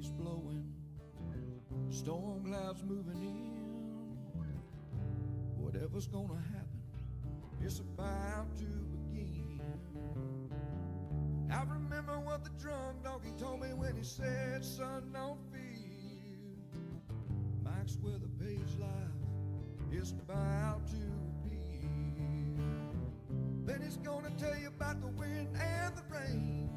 breeze blowing, storm clouds moving in. Whatever's gonna happen, it's about to begin. I remember what the drunk donkey told me when he said, son, don't fear. Mike's where the page life is about to appear. Then he's gonna tell you about the wind and the rain.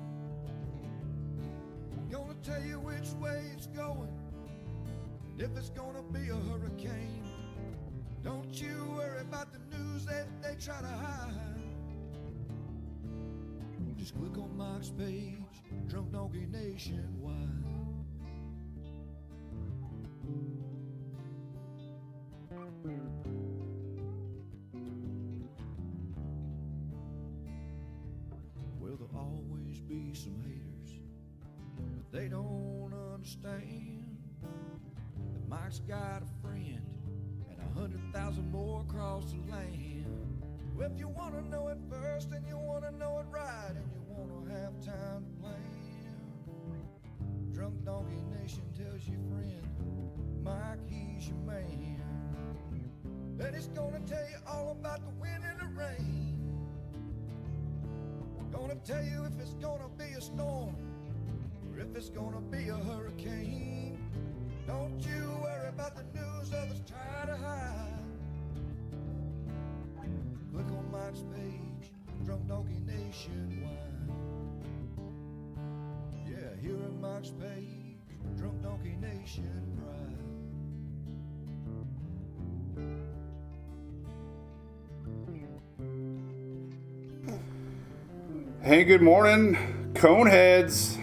Gonna tell you which way it's going, and if it's gonna be a hurricane. Don't you worry about the news that they try to hide. Just click on Mike's page, Drunk Donkey Nationwide. Well, there'll always be some haters, but they don't understand that Mike's got a friend and 100,000 more across the land. Well, if you want to know it first and you want to know it right and you want to have time to plan, Drunk Donkey Nation tells you, friend, Mike, he's your man. And he's gonna tell you all about the wind and the rain. Gonna tell you if it's gonna be a storm or if it's gonna be a hurricane. Don't you worry about the news others try to hide. Click on Mike's page, Drunk Donkey Nationwide. Yeah, here at Mike's page, Drunk Donkey Nation Pride. Hey, good morning, Coneheads.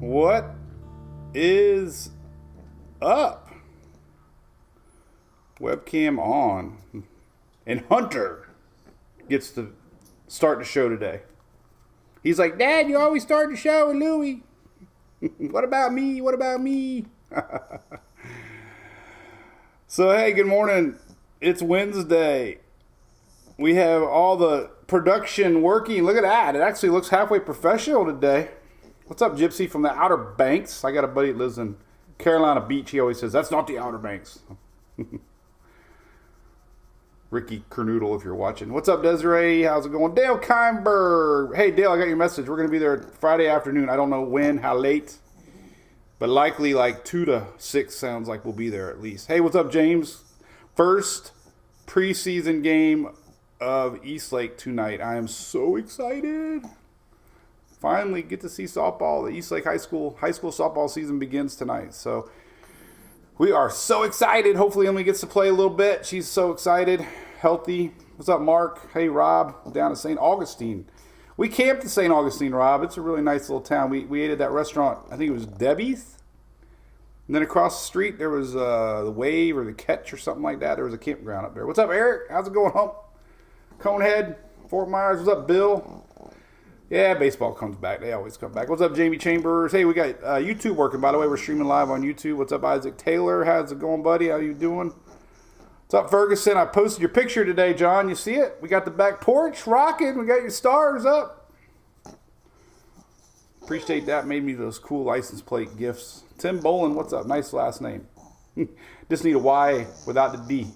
What is up? Webcam on. And Hunter gets to start the show today. He's like, Dad, you always start the show with Louie. What about me? What about me? So, hey, good morning. It's Wednesday. We have all the production working. Look at that. It actually looks halfway professional today. What's up, Gypsy from the Outer Banks? I got a buddy that lives in Carolina Beach. He always says, that's not the Outer Banks. Ricky Kernoodle, if you're watching. What's up, Desiree? How's it going? Dale Kimberg. Hey, Dale, I got your message. We're going to be there Friday afternoon. I don't know when, how late, but likely like 2 to 6 sounds like we'll be there at least. Hey, what's up, James? First preseason game of Eastlake tonight. I am so excited. Finally get to see softball. The Eastlake High School softball season begins tonight. So we are so excited. Hopefully Emily gets to play a little bit. She's so excited, healthy. What's up, Mark? Hey, Rob, down at St. Augustine. We camped in St. Augustine, Rob. It's a really nice little town. We ate at that restaurant. I think it was Debbie's. And then across the street, there was the Wave or the Catch or something like that. There was a campground up there. What's up, Eric? How's it going, Hump? Conehead, Fort Myers. What's up, Bill? Yeah, baseball comes back. They always come back. What's up, Jamie Chambers? Hey, we got YouTube working, by the way. We're streaming live on YouTube. What's up, Isaac Taylor? How's it going, buddy? How you doing? What's up, Ferguson? I posted your picture today, John. You see it? We got the back porch rocking. We got your stars up. Appreciate that. Made me those cool license plate gifts. Tim Bolin, what's up? Nice last name. Just need a Y without the D.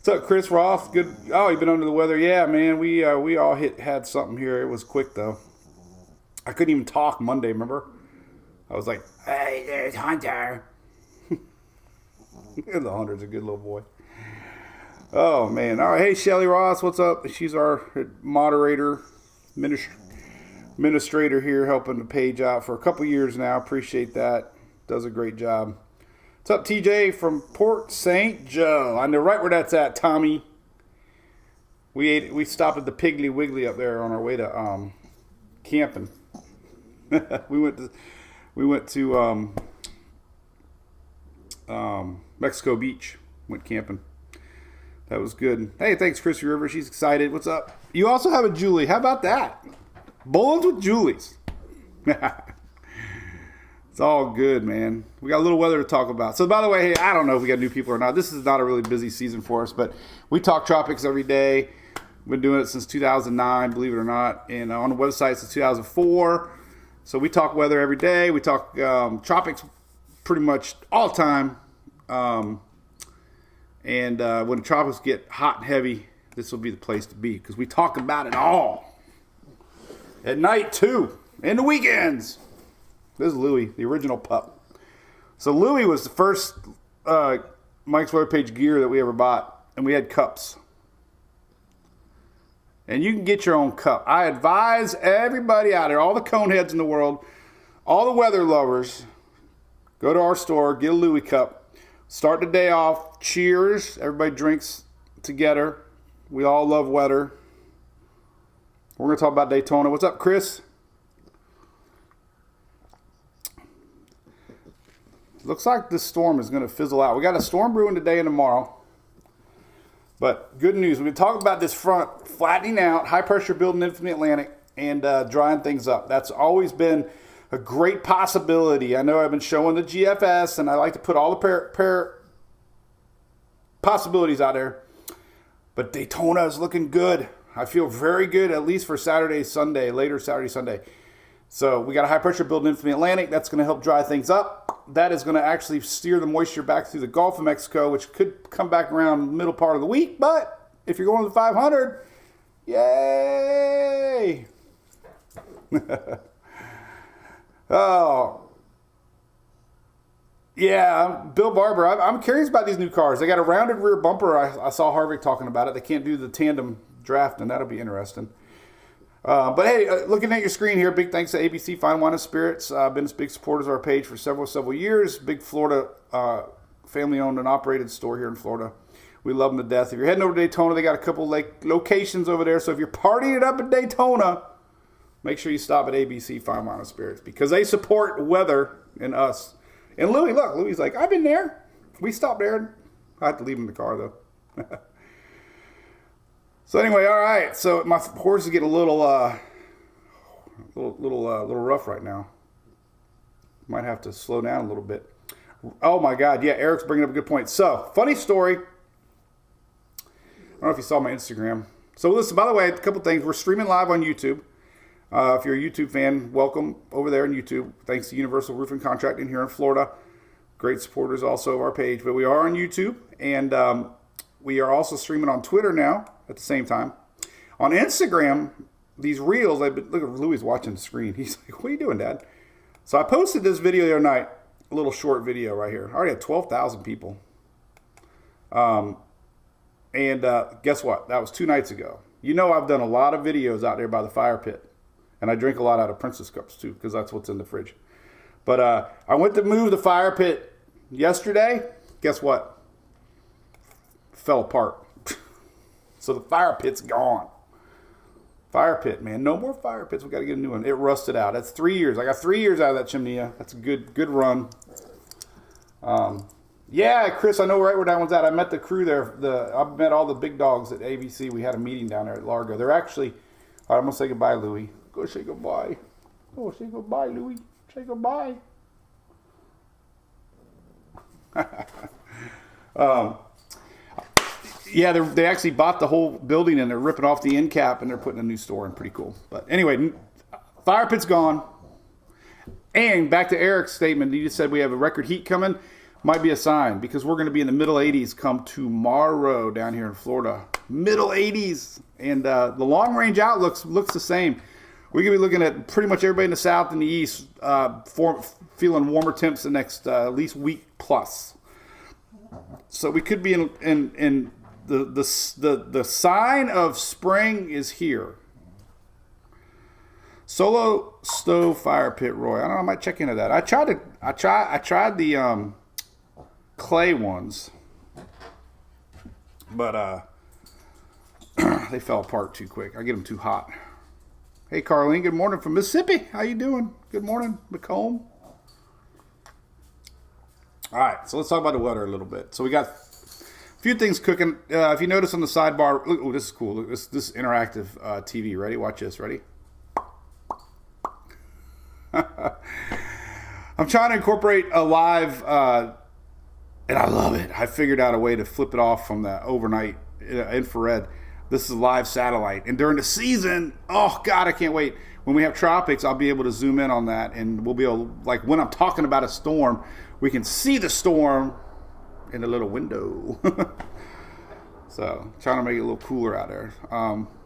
What's up, Chris Roth? Good. Oh, you've been under the weather. Yeah, man. We all had something here. It was quick though. I couldn't even talk Monday. Remember? I was like, "Hey, there's Hunter." The Hunter's a good little boy. Oh man. All right. Hey, Shelly Ross. What's up? She's our moderator, administrator here, helping the page out for a couple years now. Appreciate that. Does a great job. What's up, TJ from Port St. Joe? I know right where that's at, Tommy. We stopped at the Piggly Wiggly up there on our way to camping. we went to Mexico Beach. Went camping. That was good. Hey, thanks, Chrissy River. She's excited. What's up? You also have a Julie. How about that? Bowling's with Julie's. It's all good, man. We got a little weather to talk about. So, by the way, hey, I don't know if we got new people or not. This is not a really busy season for us, but we talk tropics every day. We've been doing it since 2009, believe it or not, and on the website since 2004. So we talk weather every day. We talk tropics pretty much all the time. And when the tropics get hot and heavy, this will be the place to be because we talk about it all. At night, too. And the weekends. This is Louie, the original pup. So Louie was the first Mike's Weather Page gear that we ever bought. And we had cups. And you can get your own cup. I advise everybody out there, all the cone heads in the world, all the weather lovers, go to our store, get a Louie cup. Start the day off. Cheers. Everybody drinks together. We all love weather. We're going to talk about Daytona. What's up, Chris? Looks like this storm is going to fizzle out. We got a storm brewing today and tomorrow. But good news. We've been talking about this front flattening out, high pressure building in from the Atlantic, and drying things up. That's always been a great possibility. I know I've been showing the GFS, and I like to put all the possibilities out there. But Daytona is looking good. I feel very good, at least for Saturday, Sunday, later Saturday, Sunday. So we got a high pressure building in from the Atlantic. That's going to help dry things up. That is going to actually steer the moisture back through the Gulf of Mexico, which could come back around the middle part of the week. But if you're going to the 500, yay! Oh, yeah, Bill Barber. I'm curious about these new cars. They got a rounded rear bumper. I saw Harvick talking about it. They can't do the tandem draft, and that'll be interesting. But hey, looking at your screen here, big thanks to ABC Fine Wine and Spirits. Been big supporters of our page for several years. Big Florida family-owned and operated store here in Florida. We love them to death. If you're heading over to Daytona, they got a couple locations over there. So if you're partying it up in Daytona, make sure you stop at ABC Fine Wine and Spirits because they support weather and us. And Louie, look, Louie's like, I've been there. We stopped there. I had to leave him in the car though. So anyway, all right. So my horse is getting a little rough right now. Might have to slow down a little bit. Oh my God, yeah. Eric's bringing up a good point. So funny story. I don't know if you saw my Instagram. So listen, by the way, a couple things. We're streaming live on YouTube. If you're a YouTube fan, welcome over there on YouTube. Thanks to Universal Roofing Contracting here in Florida. Great supporters also of our page. But we are on YouTube, and we are also streaming on Twitter now at the same time. On Instagram, these reels, look at Louie's watching the screen. He's like, what are you doing, Dad? So I posted this video the other night, a little short video right here. I already had 12,000 people. And guess what? That was 2 nights ago. You know I've done a lot of videos out there by the fire pit. And I drink a lot out of Princess Cups, too, because that's what's in the fridge. But I went to move the fire pit yesterday. Guess what? Fell apart. So the fire pit's gone. Fire pit, man. No more fire pits. We got to get a new one. It rusted out. That's 3 years. I got 3 years out of that chimney. That's a good run. Yeah, Chris, I know right where that one's at. I met the crew there. I met all the big dogs at ABC. We had a meeting down there at Largo. They're actually... All right, I'm going to say goodbye, Louie. Go say goodbye. Oh, say goodbye, Louie. Say goodbye. Yeah, they actually bought the whole building and they're ripping off the end cap and they're putting a new store in. Pretty cool. But anyway, fire pit's gone. And back to Eric's statement, he just said we have a record heat coming. Might be a sign because we're going to be in the middle 80s come tomorrow down here in Florida. Middle 80s. And the long range outlook looks the same. We're going to be looking at pretty much everybody in the south and the east feeling warmer temps the next at least week plus. So we could be in the sign of spring is here. Solo stove fire pit, Roy. I don't know. I might check into that. I tried the clay ones, but they fell apart too quick. I get them too hot. Hey, Carlene. Good morning from Mississippi. How you doing? Good morning, McComb. All right, so let's talk about the weather a little bit. So we got a few things cooking. If you notice on the sidebar, look, oh, this is cool. Look, this interactive TV. Ready? Watch this. Ready? I'm trying to incorporate a live, and I love it. I figured out a way to flip it off from the overnight infrared. This is live satellite. And during the season, oh God, I can't wait. When we have tropics, I'll be able to zoom in on that, and we'll be able, like when I'm talking about a storm, we can see the storm in the little window. So, trying to make it a little cooler out there.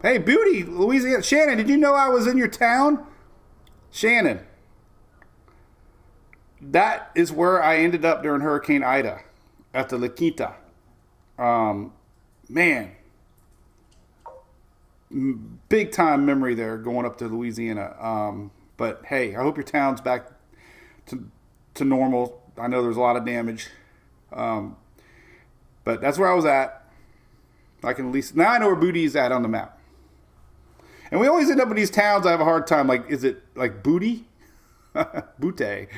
Hey, Beauty, Louisiana. Shannon, did you know I was in your town? Shannon. That is where I ended up during Hurricane Ida, at the La Quinta. Man. Big time memory there going up to Louisiana. But hey, I hope your town's back to normal. I know there's a lot of damage. But that's where I was at. I can at least, now I know where Booty is at on the map. And we always end up in these towns I have a hard time. Like, is it like Booty? Butte.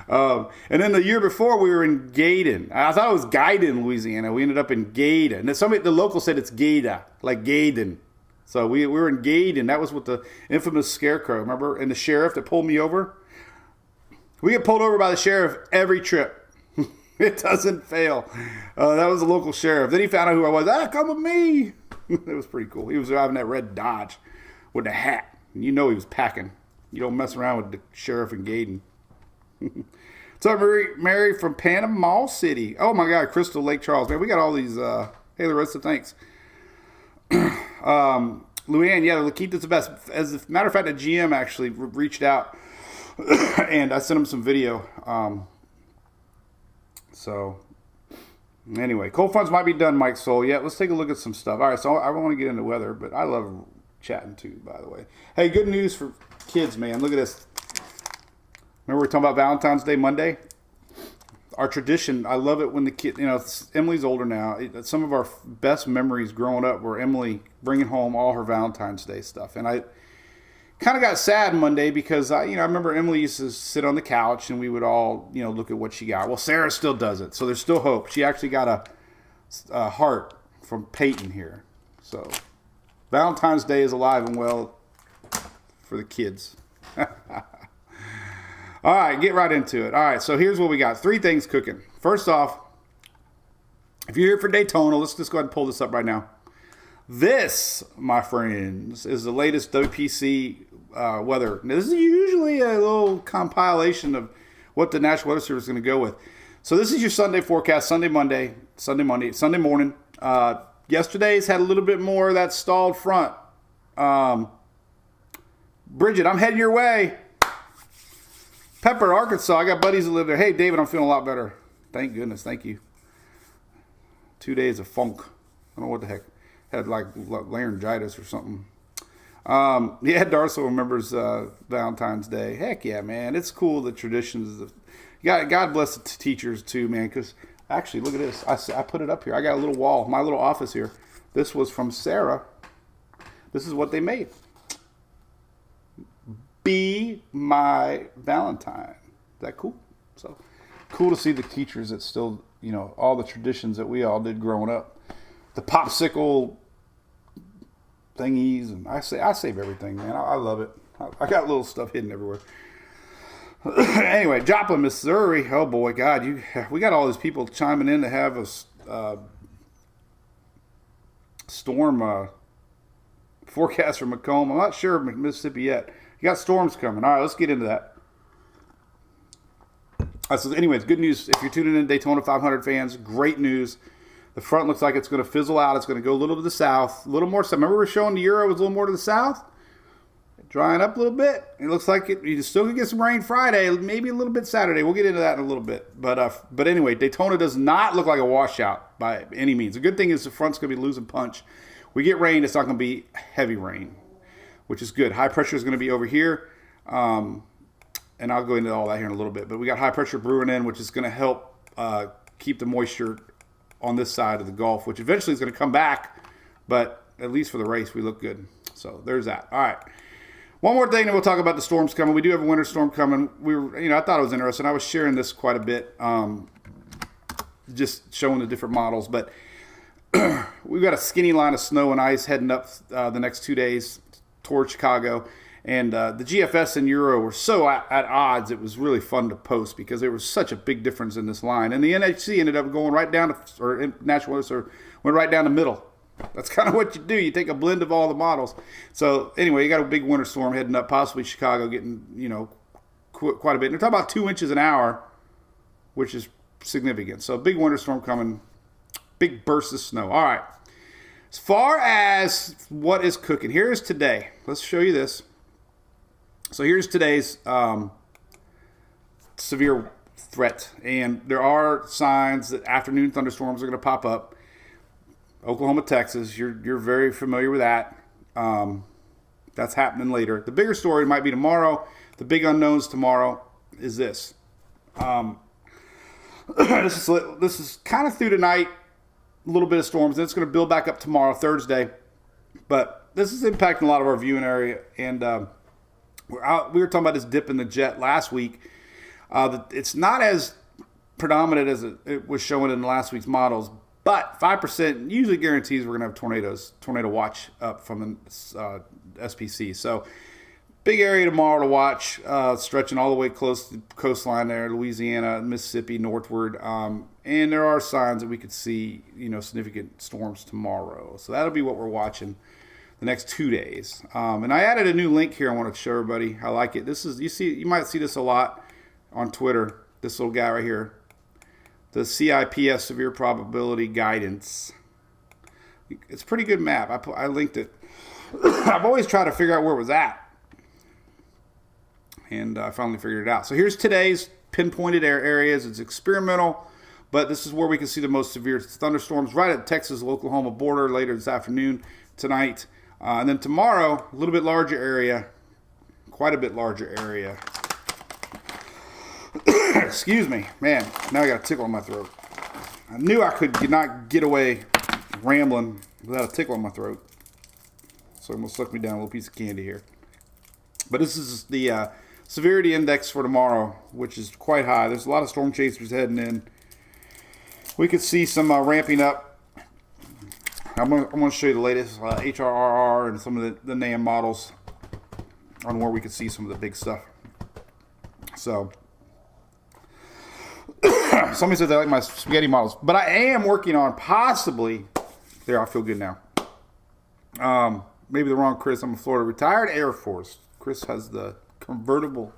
And then the year before we were in Gaydon. I thought it was Gaydon, Louisiana. We ended up in Gaydon. And then the local said it's Gayda, like Gaydon. So we were in Gaydon. That was with the infamous scarecrow, remember? And the sheriff that pulled me over. We get pulled over by the sheriff every trip. It doesn't fail. That was the local sheriff. Then he found out who I was. Come with me. It was pretty cool. He was driving that red Dodge with a hat. And you know he was packing. You don't mess around with the sheriff in Gaydon. So Mary from Panama City. Oh my God, Crystal Lake Charles. Man, we got all these. Hey, Larissa, thanks. Luann, yeah, La Quinta's the best. As a matter of fact, the GM actually reached out and I sent him some video. So anyway, cold fronts might be done, Mike Soul. Yeah, let's take a look at some stuff. All right, so I want to get into weather, but I love chatting too, by the way. Hey, good news for kids, man. Look at this. Remember we were talking about Valentine's Day Monday? Our tradition, I love it when the kid, Emily's older now. Some of our best memories growing up were Emily bringing home all her Valentine's Day stuff. And I kind of got sad Monday because, I remember Emily used to sit on the couch and we would all, look at what she got. Well, Sarah still does it, so there's still hope. She actually got a heart from Peyton here. So Valentine's Day is alive and well for the kids. All right, get right into it. All right, so here's what we got. 3 things cooking. First off, if you're here for Daytona, let's just go ahead and pull this up right now. This, my friends, is the latest WPC weather. Now, this is usually a little compilation of what the National Weather Service is going to go with. So this is your Sunday forecast, Sunday morning. Yesterday's had a little bit more of that stalled front. Bridget, I'm heading your way. Pepper, Arkansas. I got buddies that live there. Hey, David, I'm feeling a lot better. Thank goodness. Thank you. 2 days of funk. I don't know what the heck. Had like laryngitis or something. Yeah, Darso remembers Valentine's Day. Heck yeah, man. It's cool, the traditions. God bless the teachers too, man. Because actually, look at this. I put it up here. I got a little wall, my little office here. This was from Sarah. This is what they made. Be my Valentine. Is that cool? So cool to see the teachers that still, all the traditions that we all did growing up. The popsicle thingies, and I save everything, man. I love it. I got little stuff hidden everywhere. Anyway, Joplin, Missouri. Oh boy, God, we got all these people chiming in to have a storm forecast for Macomb. I'm not sure of Mississippi yet. You got storms coming. All right, let's get into that. So anyways, good news. If you're tuning in, Daytona 500 fans, great news. The front looks like it's going to fizzle out. It's going to go a little to the south, a little more. Remember we were showing the Euro was a little more to the south? Drying up a little bit. It looks like you still can get some rain Friday, maybe a little bit Saturday. We'll get into that in a little bit. But anyway, Daytona does not look like a washout by any means. The good thing is the front's going to be losing punch. We get rain, it's not going to be heavy rain, which is good. High pressure is going to be over here. And I'll go into all that here in a little bit. But we got high pressure brewing in, which is going to help keep the moisture on this side of the Gulf, which eventually is going to come back. But at least for the race, we look good. So there's that. All right. One more thing, and we'll talk about the storms coming. We do have a winter storm coming. I thought it was interesting. I was sharing this quite a bit, just showing the different models. But we've got a skinny line of snow and ice heading up the next 2 days towards Chicago. And the GFS and Euro were so at odds, it was really fun to post because there was such a big difference in this line. And the NHC ended up going right down to, or National Weather Service went right down the middle. That's kind of what you do. You take a blend of all the models. So anyway, you got a big winter storm heading up, possibly Chicago getting, quite a bit. And they're talking about 2 inches an hour, which is significant. So big winter storm coming, big burst of snow. All right. As far as what is cooking, here's today. Let's show you this. So here's today's severe threat. And there are signs that afternoon thunderstorms are going to pop up. Oklahoma, Texas, you're very familiar with that. That's happening later. The bigger story might be tomorrow. The big unknowns tomorrow is this. This is kind of through tonight, a little bit of storms. Then it's going to build back up tomorrow, Thursday. But this is impacting a lot of our viewing area. And we were talking about this dip in the jet last week. It's not as predominant as it was showing in last week's models. But 5% usually guarantees we're going to have tornado watch up from the SPC. So big area tomorrow to watch, stretching all the way close to the coastline there, Louisiana, Mississippi, northward. And there are signs that we could see, significant storms tomorrow. So that'll be what we're watching the next 2 days. And I added a new link here I want to show everybody. I like it. You might see this a lot on Twitter, this little guy right here. The CIPS Severe Probability Guidance. It's a pretty good map. I linked it. I've always tried to figure out where it was at. And I finally figured it out. So here's today's pinpointed areas. It's experimental, but this is where we can see the most severe thunderstorms right at the Texas-Oklahoma border later this afternoon, tonight. And then tomorrow, a little bit larger area, quite a bit larger area. Excuse me, man. Now I got a tickle in my throat. I knew I could not get away rambling without a tickle in my throat. So I'm going to suck me down a little piece of candy here. But this is the Severity Index for tomorrow, which is quite high. There's a lot of storm chasers heading in. We could see some ramping up. I'm going to show you the latest HRRR and some of the NAM models on where we could see some of the big stuff. So somebody said they like my spaghetti models, but I am working on possibly. There, I feel good now. Maybe the wrong Chris. I'm a Florida retired Air Force. Chris has the convertible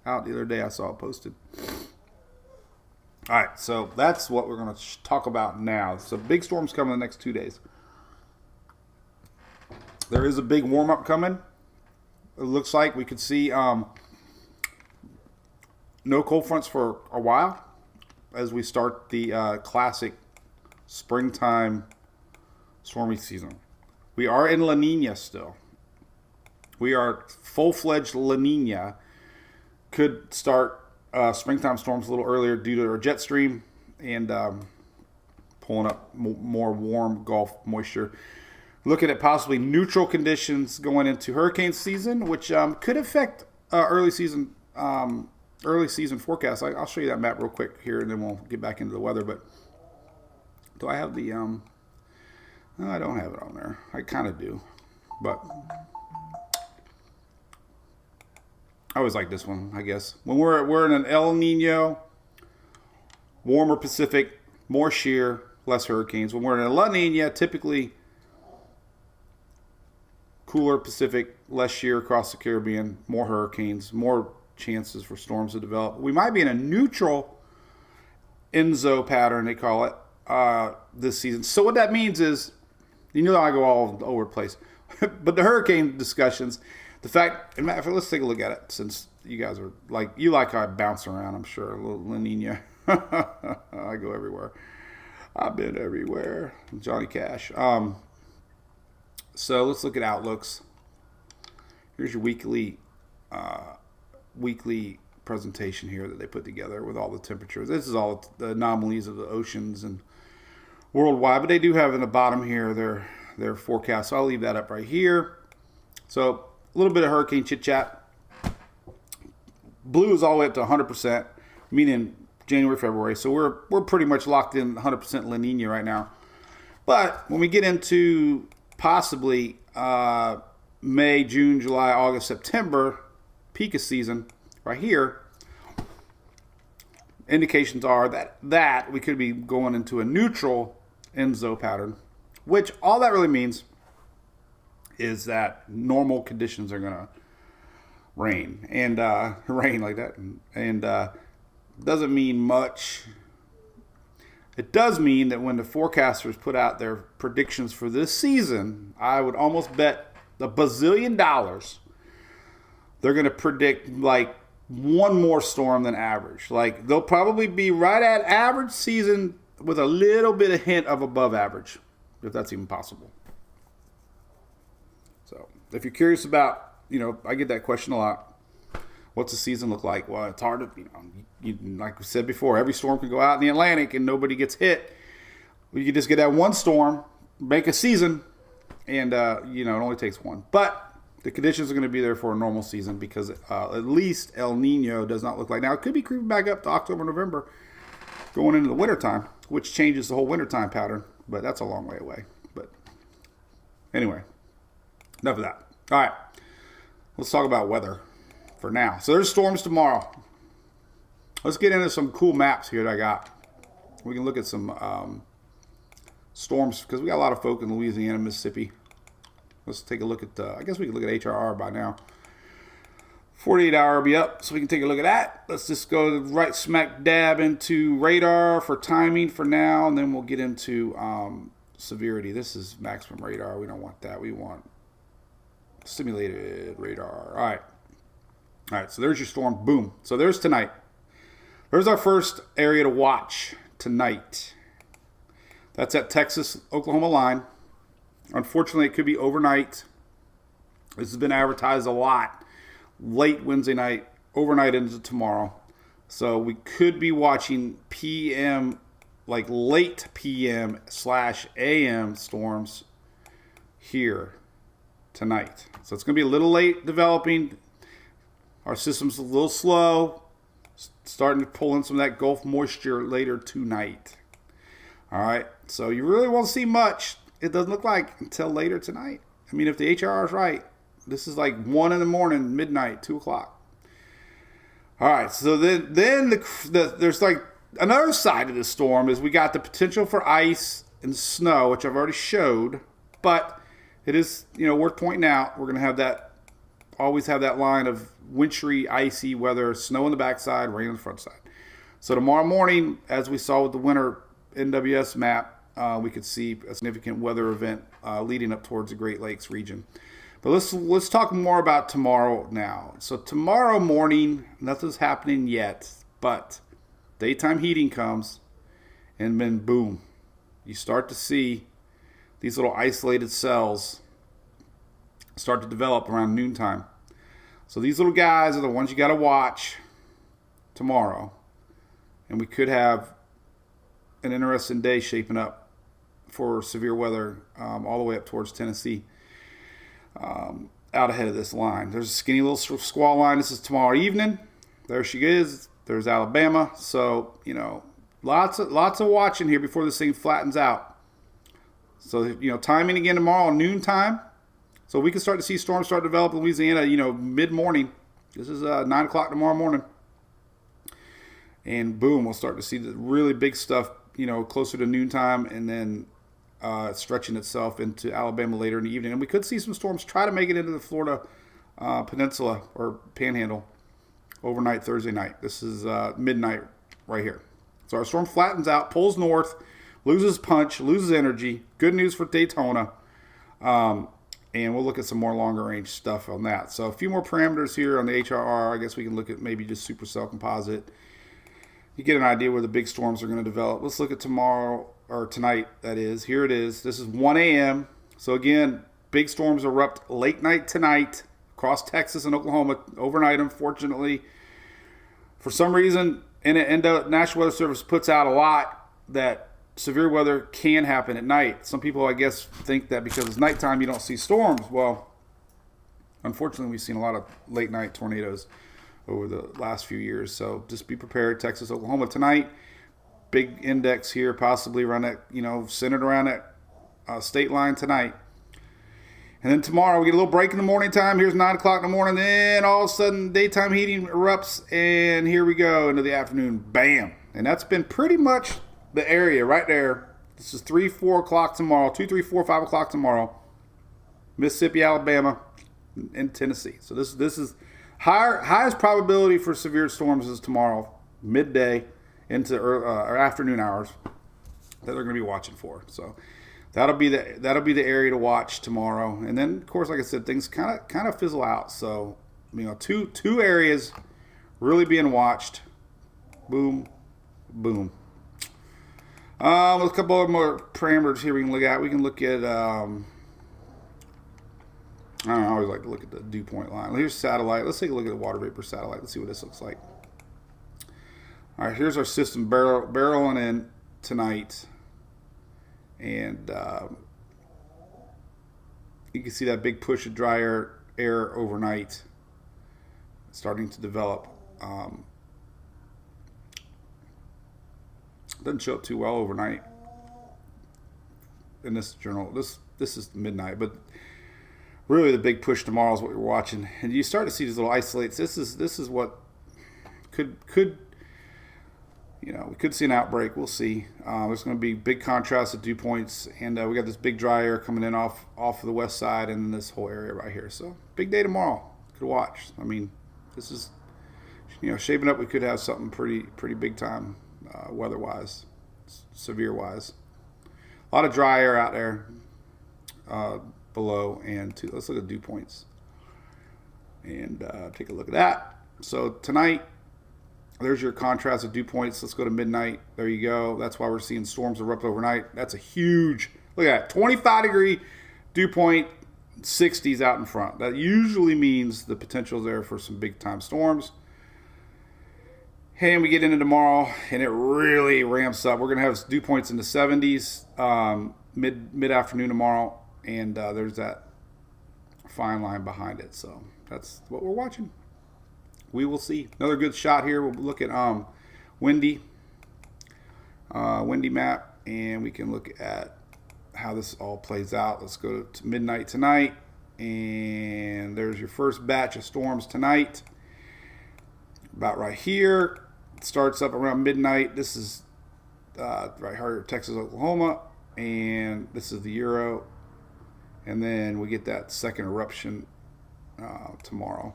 out the other day. I saw it posted. All right, so that's what we're going to talk about now. So big storms coming in the next 2 days. There is a big warm-up coming. It looks like we could see no cold fronts for a while as we start the classic springtime stormy season. We are in La Nina still. We are full-fledged La Nina. Could start springtime storms a little earlier due to our jet stream and pulling up more warm Gulf moisture. Looking at possibly neutral conditions going into hurricane season, which could affect early season forecast. I'll show you that map real quick here, and then we'll get back into the weather. But do I have the? No, I don't have it on there. I kind of do, but I always like this one. I guess when we're in an El Nino, warmer Pacific, more shear, less hurricanes. When we're in a La Nina, typically cooler Pacific, less shear across the Caribbean, more hurricanes, more chances for storms to develop. We might be in a neutral Enzo pattern, they call it, this season. So what that means is, I go all over the place, but the hurricane discussions, the fact, let's take a look at it, since you guys are you like how I bounce around, I'm sure, a little La Nina. I go everywhere. I've been everywhere. Johnny Cash. So let's look at outlooks. Here's your weekly presentation here that they put together with all the temperatures. This is all the anomalies of the oceans and worldwide, but they do have in the bottom here their forecast. So I'll leave that up right here. So a little bit of hurricane chit chat. Blue is all the way up to 100%, meaning January, February. So we're pretty much locked in 100% La Nina right now. But when we get into possibly May, June, July, August, September, peak of season, right here, indications are that we could be going into a neutral Enzo pattern, which all that really means is that normal conditions are going to rain and rain like that. And doesn't mean much. It does mean that when the forecasters put out their predictions for this season, I would almost bet $1 bazillion they're going to predict like one more storm than average. Like they'll probably be right at average season with a little bit of hint of above average, if that's even possible. So if you're curious about, I get that question a lot. What's the season look like? Well, it's hard to, like we said before, every storm can go out in the Atlantic and nobody gets hit. You can just get that one storm, make a season, and, it only takes one. But the conditions are going to be there for a normal season because at least El Nino does not look like. Now, it could be creeping back up to October, November, going into the wintertime, which changes the whole wintertime pattern, but that's a long way away. But anyway, enough of that. All right, let's talk about weather for now. So there's storms tomorrow. Let's get into some cool maps here that I got. We can look at some storms because we got a lot of folk in Louisiana, Mississippi. Let's take a look at, I guess we can look at HRR by now. 48 hour will be up, so we can take a look at that. Let's just go right smack dab into radar for timing for now, and then we'll get into severity. This is maximum radar. We don't want that. We want simulated radar. All right, so there's your storm. Boom. So there's tonight. There's our first area to watch tonight. That's at Texas-Oklahoma line. Unfortunately, it could be overnight. This has been advertised a lot. Late Wednesday night, overnight into tomorrow. So we could be watching PM, like late PM/AM storms here tonight. So it's going to be a little late developing. Our system's a little slow. Starting to pull in some of that Gulf moisture later tonight. All right. So you really won't see much. It doesn't look like until later tonight. I mean, if the HRR is right, this is like 1 in the morning, midnight, 2 o'clock. All right, so then there's like another side of the storm is we got the potential for ice and snow, which I've already showed, but it is, worth pointing out. We're going to always have that line of wintry, icy weather, snow on the backside, rain on the front side. So tomorrow morning, as we saw with the winter NWS map, we could see a significant weather event leading up towards the Great Lakes region. But let's talk more about tomorrow now. So tomorrow morning, nothing's happening yet, but daytime heating comes, and then boom, you start to see these little isolated cells start to develop around noontime. So these little guys are the ones you got to watch tomorrow, and we could have an interesting day shaping up for severe weather all the way up towards Tennessee, out ahead of this line. There's a skinny little squall line. This is tomorrow evening. There she is. There's Alabama. So, lots of watching here before this thing flattens out. So, timing again tomorrow, noontime. So we can start to see storms start to develop in Louisiana, mid-morning. This is 9 o'clock tomorrow morning. And boom, we'll start to see the really big stuff, closer to noontime, and then stretching itself into Alabama later in the evening. And we could see some storms try to make it into the Florida peninsula or panhandle overnight Thursday night. This is midnight right here. So our storm flattens out, pulls north, loses punch, loses energy. Good news for Daytona. And we'll look at some more longer range stuff on that. So a few more parameters here on the HRR. I guess we can look at maybe just supercell composite. You get an idea where the big storms are going to develop. Let's look at tomorrow, or tonight, that is. Here it is. This is 1 a.m. So again, big storms erupt late night tonight across Texas and Oklahoma overnight, unfortunately. For some reason, National Weather Service puts out a lot that severe weather can happen at night. Some people, I guess, think that because it's nighttime you don't see storms. Well, unfortunately, we've seen a lot of late night tornadoes over the last few years. So just be prepared. Texas, Oklahoma tonight. Big index here, possibly around that, centered around that state line tonight. And then tomorrow we get a little break in the morning time. Here's 9 o'clock in the morning. Then all of a sudden daytime heating erupts, and here we go into the afternoon. Bam. And that's been pretty much the area right there This is 3, 4 o'clock tomorrow. 2, 3, 4, 5 o'clock tomorrow. Mississippi, Alabama, and Tennessee. So this is highest probability for severe storms is tomorrow, midday into or afternoon hours that they're going to be watching for. So that'll be the area to watch tomorrow. And then, of course, like I said, things kind of fizzle out. So two areas really being watched. Boom, boom. A couple of more parameters here we can look at. We can look at. I always like to look at the dew point line. Here's satellite. Let's take a look at the water vapor satellite. Let's see what this looks like. All right, here's our system barreling in tonight. And you can see that big push of dry air overnight starting to develop. Doesn't show up too well overnight in this journal. This is midnight, but really the big push tomorrow is what we're watching, and you start to see these little isolates. This is what could we could see an outbreak. We'll see. There's going to be big contrast at dew points, and we got this big dry air coming in off of the west side and this whole area right here. So big day tomorrow. Could watch. I mean, this is shaping up. We could have something pretty big time weather wise, severe wise. A lot of dry air out there. Below and to let's look at dew points and take a look at that. So tonight, there's your contrast of dew points. Let's go to midnight. There you go. That's why we're seeing storms erupt overnight. That's a huge look at that 25 degree dew point, 60s out in front. That usually means the potential is there for some big time storms. Hey, and we get into tomorrow and it really ramps up. We're gonna have dew points in the 70s mid afternoon tomorrow. And there's that fine line behind it. So that's what we're watching. We will see. Another good shot here. We'll look at windy map, and we can look at how this all plays out. Let's go to midnight tonight, and there's your first batch of storms tonight. About right here. It starts up around midnight. This is right here, Texas, Oklahoma, and this is the Euro. And then we get that second eruption tomorrow.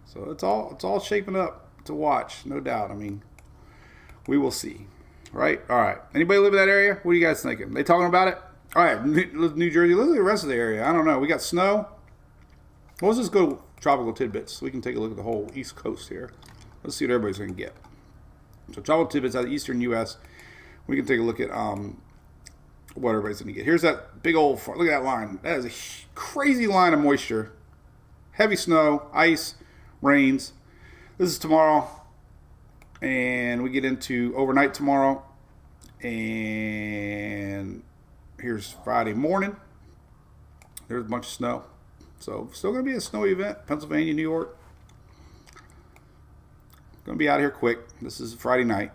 So it's all shaping up to watch, no doubt. I mean, we will see, right? All right. Anybody live in that area? What are you guys thinking? They talking about it? All right, New Jersey. Look at the rest of the area. I don't know. We got snow. Well, let's just go to tropical tidbits. We can take a look at the whole East Coast here. Let's see what everybody's going to get. So tropical tidbits out of the eastern U.S. We can take a look at what everybody's going to get. Here's that big old, look at that line. That is a crazy line of moisture. Heavy snow, ice, rains. This is tomorrow. And we get into overnight tomorrow. And here's Friday morning. There's a bunch of snow. So still going to be a snowy event. Pennsylvania, New York. Going to be out here quick. This is Friday night.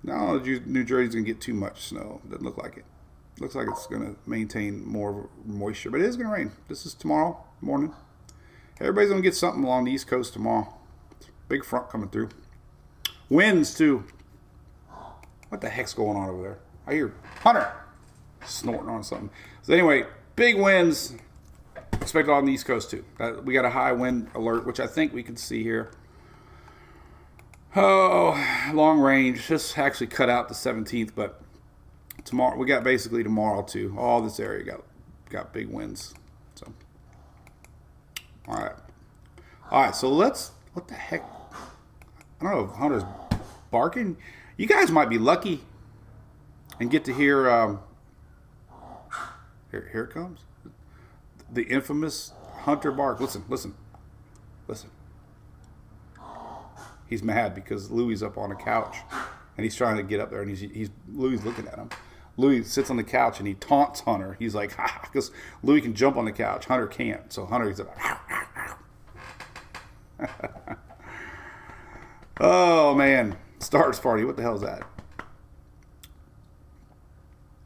No, New Jersey's going to get too much snow. Doesn't look like it. Looks like it's going to maintain more moisture. But it is going to rain. This is tomorrow morning. Everybody's going to get something along the East Coast tomorrow. Big front coming through. Winds, too. What the heck's going on over there? I hear Hunter snorting on something. So anyway, big winds expected on the East Coast, too. We got a high wind alert, which I think we can see here. Oh, long range. This actually cut out the 17th, but tomorrow we got basically tomorrow too. All this area got big winds. So, all right. So let's. What the heck? I don't know if Hunter's barking. You guys might be lucky and get to hear. Here it comes. The infamous Hunter bark. Listen. He's mad because Louie's up on a couch, and he's trying to get up there, and he's Louie's looking at him. Louie sits on the couch, and he taunts Hunter. He's like, ha, because Louie can jump on the couch. Hunter can't. So Hunter's like, oh, man. Stars party. What the hell is that?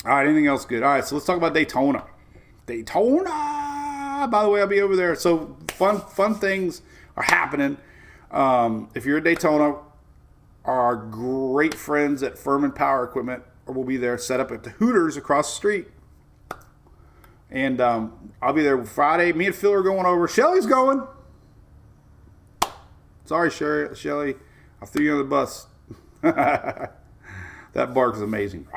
All right, anything else good? All right, so let's talk about Daytona. By the way, I'll be over there. So fun things are happening. If you're at Daytona, our great friends at Furman Power Equipment will be there set up at the Hooters across the street. And I'll be there Friday. Me and Phil are going over. Shelly's going. Sorry, Shelly. I threw you under the bus. That bark is amazing.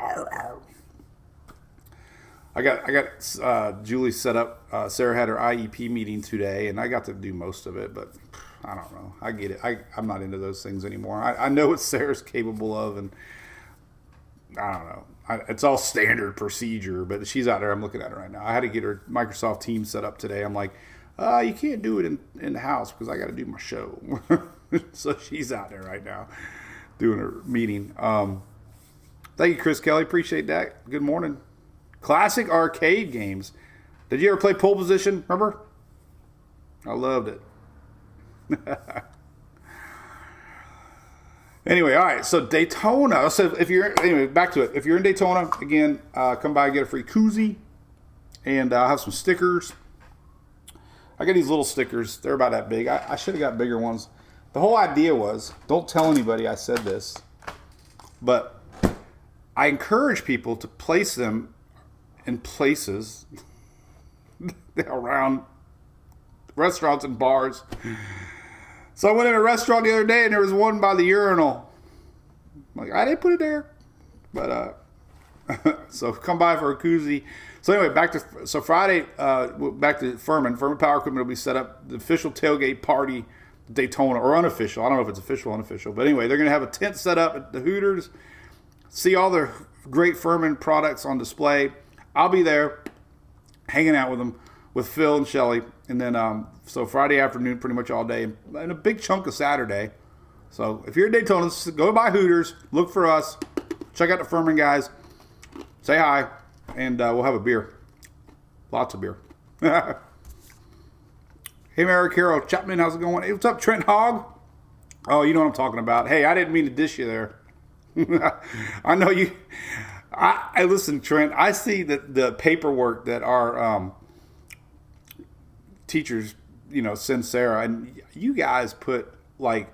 I got Julie set up. Sarah had her IEP meeting today, and I got to do most of it, but I don't know. I get it. I'm not into those things anymore. I know what Sarah's capable of, and I don't know. It's all standard procedure, but she's out there. I'm looking at her right now. I had to get her Microsoft Teams set up today. I'm like, you can't do it in the house because I got to do my show. So she's out there right now doing her meeting. Thank you, Chris Kelly. Appreciate that. Good morning. Classic arcade games. Did you ever play Pole Position? Remember? I loved it. Anyway, all right. So Daytona. So back to it. If you're in Daytona, again, come by and get a free koozie, and I'll have some stickers. I got these little stickers. They're about that big. I should have got bigger ones. The whole idea was, don't tell anybody I said this, but I encourage people to place them in places around restaurants and bars. So I went in a restaurant the other day, and there was one by the urinal. I'm like, I didn't put it there. But, so come by for a koozie. So anyway, Friday, back to Furman. Furman Power Equipment will be set up, the official tailgate party, Daytona, or unofficial. I don't know if it's official or unofficial. But anyway, they're going to have a tent set up at the Hooters. See all their great Furman products on display. I'll be there hanging out with them, with Phil and Shelly. And then, so Friday afternoon, pretty much all day, and a big chunk of Saturday. So if you're in Daytona, go by Hooters, look for us, check out the Furman guys, say hi, and we'll have a beer. Lots of beer. Hey, Mary Carol Chapman, how's it going? Hey, what's up, Trent Hogg? Oh, you know what I'm talking about. Hey, I didn't mean to dish you there. I know you. I listen, Trent. I see the paperwork that our teachers, send Sarah, and you guys put like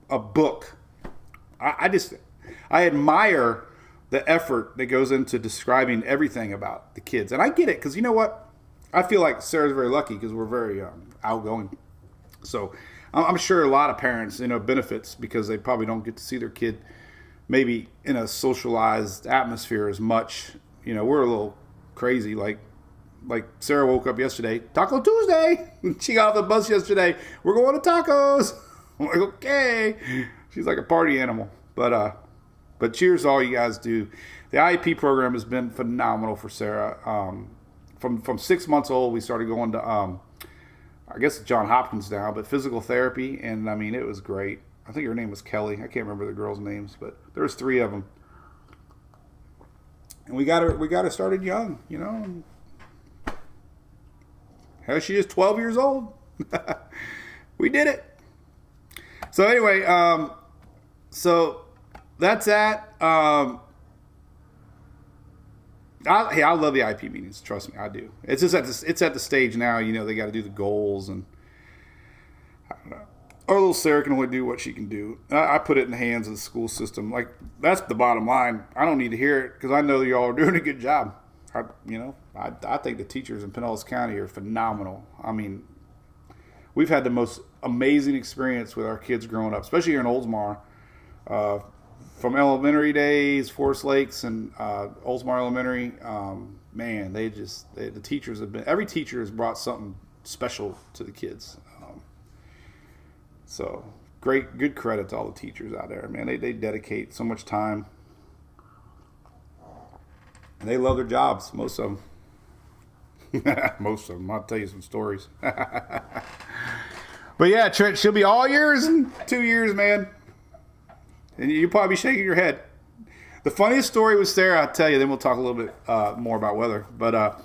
a book. I admire the effort that goes into describing everything about the kids, and I get it because you know what? I feel like Sarah's very lucky because we're very outgoing. So I'm sure a lot of parents, benefits because they probably don't get to see their kid maybe in a socialized atmosphere as much. We're a little crazy. Like Sarah woke up yesterday, Taco Tuesday. She got off the bus yesterday. We're going to tacos. I'm like, okay. She's like a party animal. But cheers to all you guys do. The IEP program has been phenomenal for Sarah. From 6 months old, we started going to, I guess it's John Hopkins now, but physical therapy. And I mean, it was great. I think her name was Kelly. I can't remember the girls' names, but there was 3 of them. And we got her started young, Hell, she is 12 years old. We did it. So anyway, so that's that. I love the IP meetings. Trust me, I do. It's just at the stage now. They got to do the goals, and I don't know. Our little Sarah can only do what she can do. I put it in the hands of the school system. Like, that's the bottom line. I don't need to hear it because I know that y'all are doing a good job. I think the teachers in Pinellas County are phenomenal. I mean, we've had the most amazing experience with our kids growing up, especially here in Oldsmar. From elementary days, Forest Lakes and Oldsmar Elementary, man, the teachers have been, every teacher has brought something special to the kids. So good credit to all the teachers out there, man. They dedicate so much time, and they love their jobs. Most of them. Most of them. I'll tell you some stories. But yeah, Trent, she'll be all yours in 2 years, man. And you'll probably be shaking your head. The funniest story with Sarah, I'll tell you, then we'll talk a little bit more about weather. But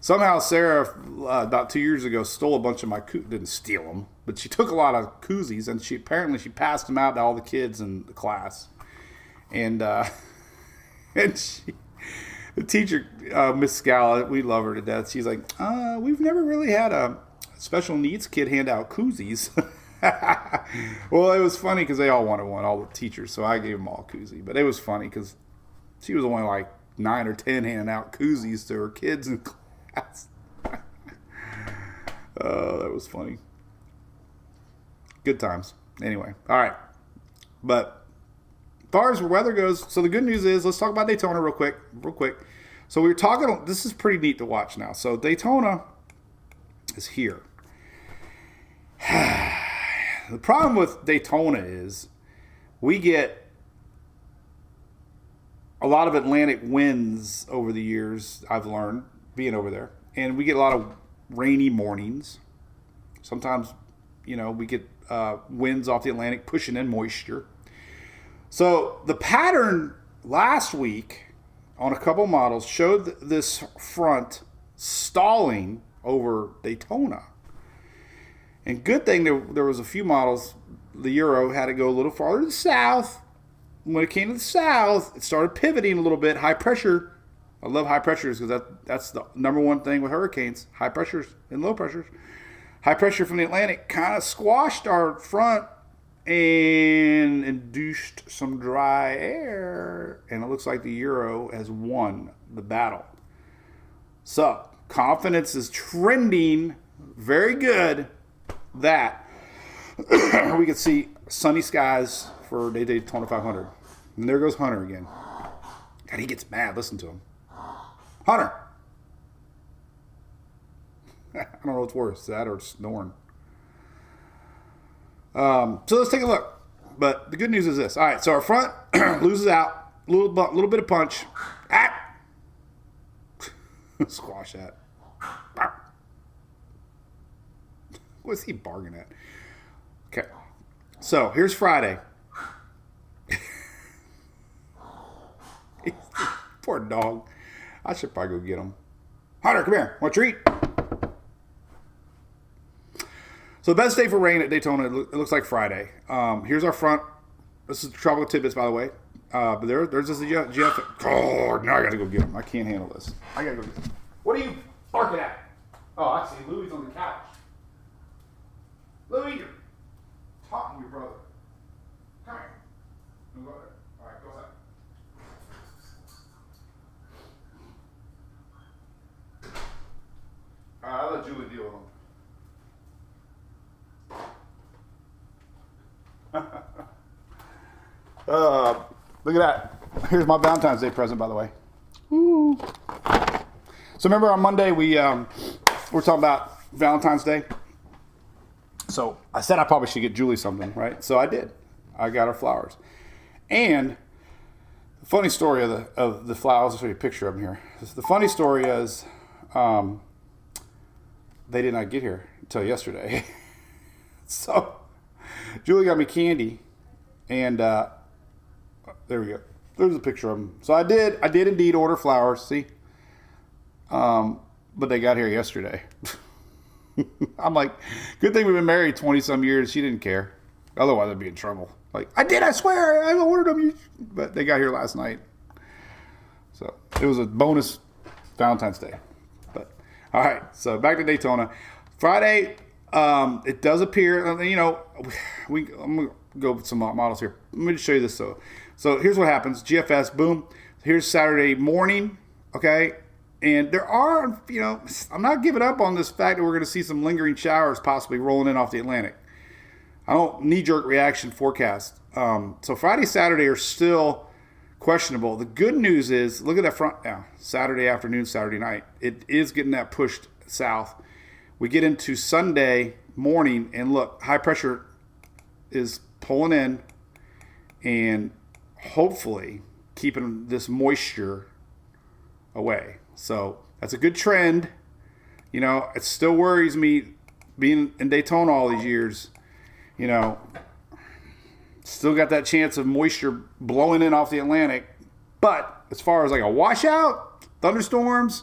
somehow Sarah, about 2 years ago, stole a bunch of my didn't steal them, but she took a lot of koozies, and she passed them out to all the kids in the class. And the teacher, Miss Scala, we love her to death. She's like, we've never really had a special needs kid hand out koozies. Well, it was funny because they all wanted one, all the teachers. So I gave them all a koozie. But it was funny because she was only like 9 or 10 handing out koozies to her kids in class. Oh, that was funny. Good times. Anyway, all right. But as far as weather goes, so the good news is, let's talk about Daytona real quick. So we were talking, this is pretty neat to watch now. So Daytona is here. The problem with Daytona is we get a lot of Atlantic winds over the years, I've learned, being over there. And we get a lot of rainy mornings. Sometimes, we get winds off the Atlantic pushing in moisture. So the pattern last week on a couple models showed this front stalling over Daytona. And good thing there was a few models, the Euro had to go a little farther to the south. When it came to the south, it started pivoting a little bit. High pressure. I love high pressures because that's the number one thing with hurricanes. High pressures and low pressures. High pressure from the Atlantic kind of squashed our front and induced some dry air. And it looks like the Euro has won the battle. So, confidence is trending very good that we can see sunny skies for Daytona 500. And there goes Hunter again. God, he gets mad. Listen to him. Hunter! I don't know what's worse, that or snoring. So let's take a look. But the good news is this. All right, so our front loses out. Little bit of punch. Ah! Squash that. What's he bargaining at? Okay. So here's Friday. Poor dog. I should probably go get him. Hunter, come here. Want a treat? So the best day for rain at Daytona, it looks like Friday. Here's our front. This is Tropical Tidbits, by the way. But there's this Jeff. Oh, now I got to go get him. I can't handle this. I got to go get him. What are you barking at? Oh, I see. Louie's on the couch. Louie, you're talking to your brother. Come here. You go there. All right, go ahead. All right, I'll let Julie deal with him. Look at that. Here's my Valentine's Day present, by the way. Woo. So remember on Monday we were talking about Valentine's Day. So I said I probably should get Julie something, right? So I did. I got her flowers. And the funny story of the flowers, I'll show you a picture of them here. The funny story is they did not get here until yesterday. So Julie got me candy, and there we go. There's a picture of them. So I did indeed order flowers. See, but they got here yesterday. I'm like, good thing we've been married 20 some years. She didn't care. Otherwise, I'd be in trouble. Like, I did. I swear, I ordered them. But they got here last night. So it was a bonus Valentine's Day. But all right. So back to Daytona. Friday. It does appear, I'm gonna go with some models here. Let me just show you this. So here's what happens. GFS, boom. Here's Saturday morning, okay? And there are, I'm not giving up on this fact that we're going to see some lingering showers possibly rolling in off the Atlantic. I don't knee-jerk reaction forecast. So Friday, Saturday are still questionable. The good news is, look at that front now. Saturday afternoon, Saturday night. It is getting that pushed south. We get into Sunday morning, and look, high pressure is pulling in and hopefully keeping this moisture away. So that's a good trend. It still worries me being in Daytona all these years. Still got that chance of moisture blowing in off the Atlantic. But as far as like a washout, thunderstorms,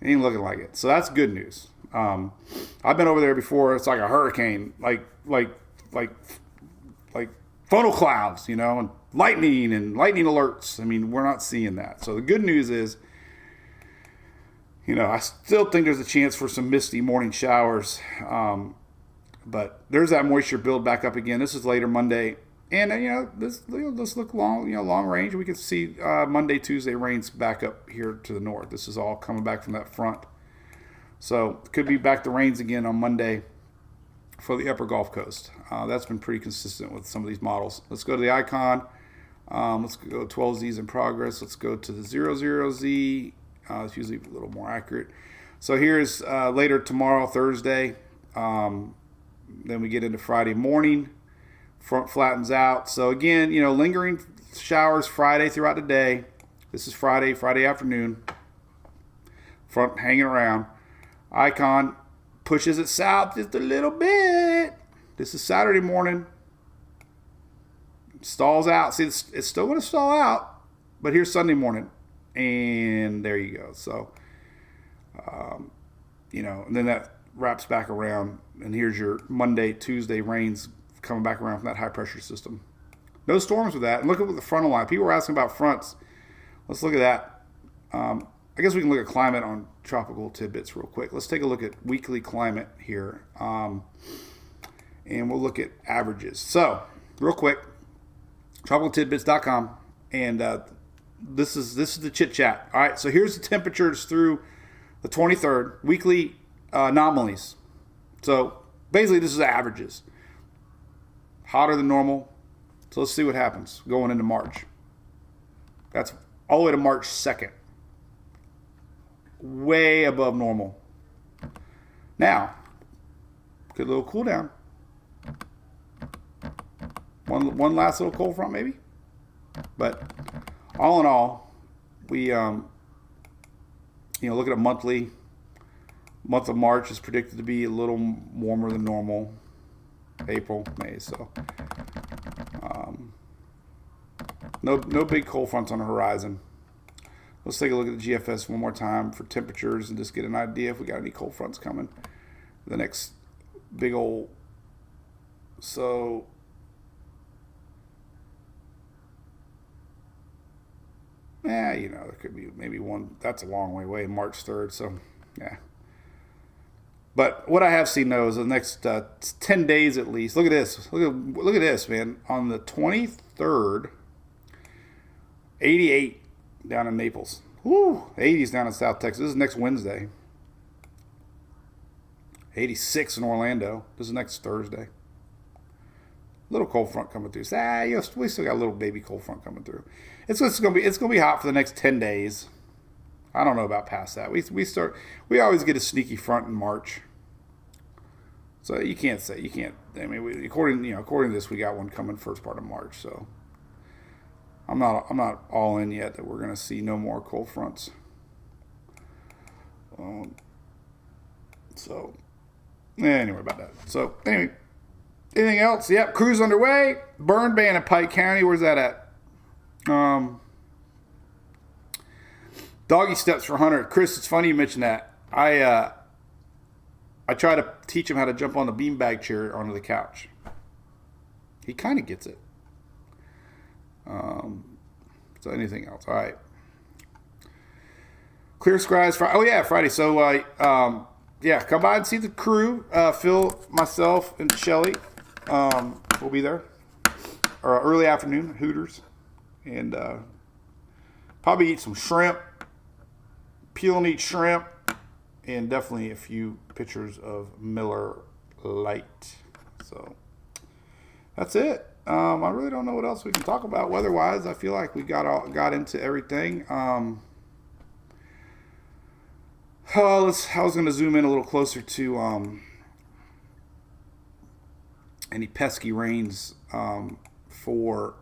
it ain't looking like it. So that's good news. I've been over there before. It's like a hurricane, like funnel clouds, and lightning alerts. I mean, we're not seeing that. So the good news is, I still think there's a chance for some misty morning showers. But there's that moisture build back up again. This is later Monday. And, this look long, long range. We can see Monday, Tuesday rains back up here to the north. This is all coming back from that front. So could be back to rains again on Monday for the upper Gulf Coast. That's been pretty consistent with some of these models. Let's go to the icon. Let's go 12Z's in progress. Let's go to the 00Z. It's usually a little more accurate. So here's later tomorrow, Thursday. Then we get into Friday morning. Front flattens out. So again, lingering showers Friday throughout the day. This is Friday afternoon. Front hanging around. Icon pushes it south just a little bit. This is Saturday morning. Stalls out. See, it's still going to stall out, but here's Sunday morning. And there you go. So, and then that wraps back around. And here's your Monday, Tuesday rains coming back around from that high pressure system. No storms with that. And look at the frontal line. People were asking about fronts. Let's look at that. I guess we can look at climate on tropical tidbits real quick. Let's take a look at weekly climate here. And we'll look at averages. So, real quick, tropicaltidbits.com. And this is the chit chat. All right, so here's the temperatures through the 23rd, weekly anomalies. So, basically, this is averages. Hotter than normal. So let's see what happens going into March. That's all the way to March 2nd. Way above normal. Now, good little cool down. One last little cold front maybe. But all in all, we look at a monthly. Month of March is predicted to be a little warmer than normal. April, May, so no big cold fronts on the horizon. Let's take a look at the GFS one more time for temperatures and just get an idea if we got any cold fronts coming. The next big old, so there could be maybe one. That's a long way away, March 3rd, so yeah. But what I have seen though is the next 10 days at least. Look at this. Look at this, man. On the 23rd, 88 down in Naples. Woo! 80s down in South Texas. This is next Wednesday. 86 in Orlando. This is next Thursday. Little cold front coming through. We still got a little baby cold front coming through. It's gonna be hot for the next 10 days. I don't know about past that. We always get a sneaky front in March. So you can't. I mean, according to this, we got one coming first part of March. So I'm not all in yet that we're going to see no more cold fronts. Anyway about that. So anyway, anything else? Yep, cruise underway. Burn ban in Pike County. Where's that at? Doggy steps for Hunter. Chris, it's funny you mentioned that. I try to teach him how to jump on the beanbag chair onto the couch. He kind of gets it. So anything else? All right. Clear skies Friday. Oh yeah, Friday. So come by and see the crew. Phil, myself, and Shelly will be there. Or early afternoon, Hooters, and probably eat some shrimp. Peel and eat shrimp, and definitely a few pictures of Miller Lite. So that's it. I really don't know what else we can talk about weather-wise. I feel like we got into everything. I was going to zoom in a little closer to any pesky rains for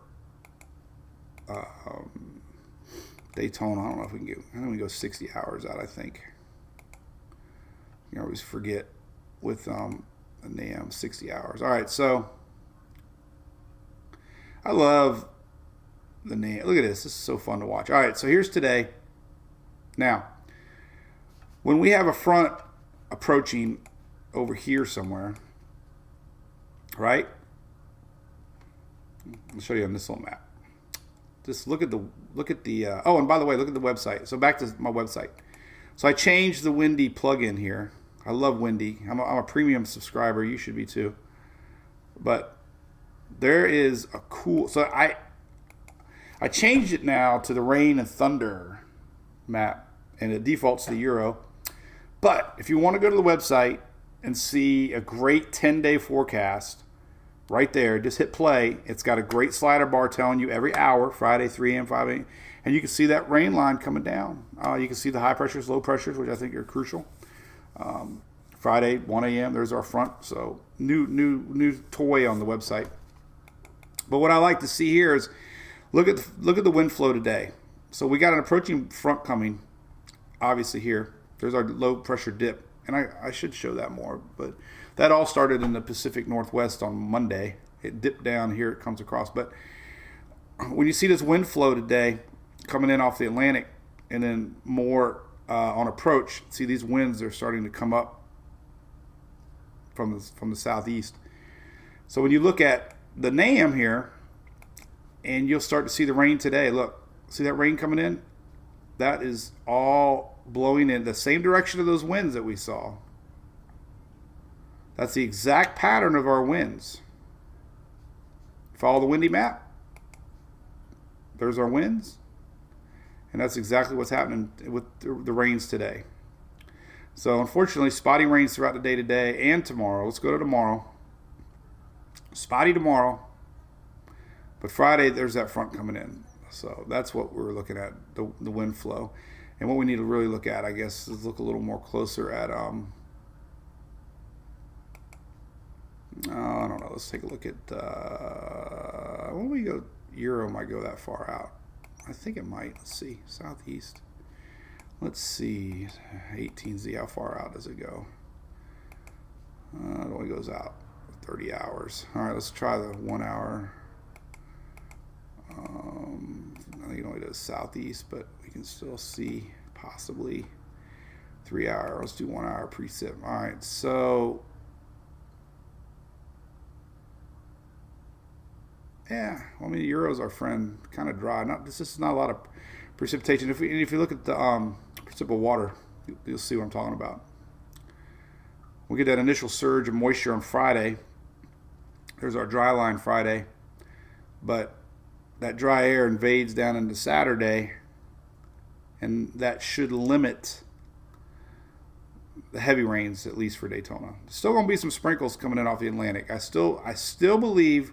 Daytona. I don't know if we can I think we go 60 hours out, I think. You always forget with the NAM 60 hours. All right, so I love the NAM. Look at this. This is so fun to watch. All right, so here's today. Now, when we have a front approaching over here somewhere, right? I'll show you on this little map. Just look at the oh, and by the way, look at the website. So back to my website. So I changed the windy plugin here. I love Windy. I'm a premium subscriber. You should be too. But there is a cool... So I changed it now to the rain and thunder map, and it defaults to the Euro. But if you want to go to the website and see a great 10-day forecast, right there, just hit play. It's got a great slider bar telling you every hour, Friday, 3 a.m., 5 a.m., and you can see that rain line coming down. You can see the high pressures, low pressures, which I think are crucial. Friday, 1 a.m., there's our front. So new toy on the website. But what I like to see here is look at the wind flow today. So we got an approaching front coming, obviously here. There's our low pressure dip. And I should show that more. But that all started in the Pacific Northwest on Monday. It dipped down here. It comes across. But when you see this wind flow today coming in off the Atlantic and then more on approach, see these winds are starting to come up from the southeast. So when you look at the NAM here, and you'll start to see the rain today. Look, see that rain coming in? That is all blowing in the same direction of those winds that we saw. That's the exact pattern of our winds. Follow the windy map. There's our winds. And that's exactly what's happening with the rains today. So unfortunately, spotty rains throughout the day today and tomorrow. Let's go to tomorrow. Spotty tomorrow. But Friday, there's that front coming in. So that's what we're looking at, the wind flow. And what we need to really look at, I guess, is look a little more closer at, I don't know. Let's take a look at, when we go, Euro might go that far out. I think it might. Let's see. Southeast. Let's see. 18Z. How far out does it go? It only goes out 30 hours. All right. Let's try the 1 hour. I think it only does southeast, but we can still see possibly 3 hours. Let's do 1 hour precip. All right. So, yeah. Well, I mean, Euro's our friend. Kind of dry. This is not a lot of precipitation. If you look at the precip of water, you'll see what I'm talking about. We get that initial surge of moisture on Friday. There's our dry line Friday, but that dry air invades down into Saturday, and that should limit the heavy rains, at least for Daytona. Still going to be some sprinkles coming in off the Atlantic. I still believe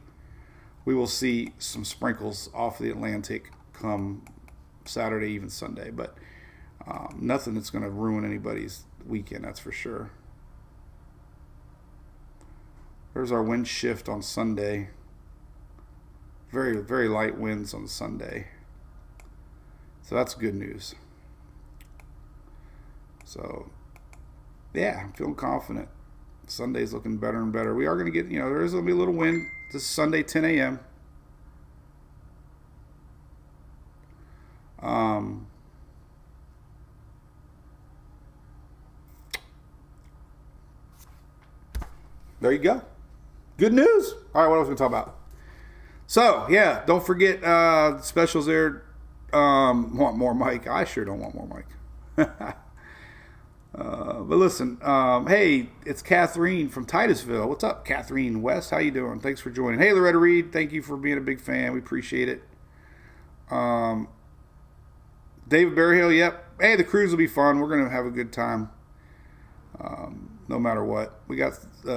we will see some sprinkles off the Atlantic come Saturday, even Sunday, but nothing that's going to ruin anybody's weekend, that's for sure. There's our wind shift on Sunday. Very, very light winds on Sunday. So that's good news. So, yeah, I'm feeling confident. Sunday's looking better and better. We are going to get, there is going to be a little wind. This is Sunday, 10 a.m. There you go. Good news. All right, what else are we going to talk about? So, yeah, don't forget specials there. Want more Mike? I sure don't want more Mike. But listen, hey, it's Catherine from Titusville. What's up, Catherine West? How you doing? Thanks for joining. Hey, Loretta Reed, thank you for being a big fan. We appreciate it. David Berryhill, yep. Hey, the cruise will be fun. We're going to have a good time. No matter what. We got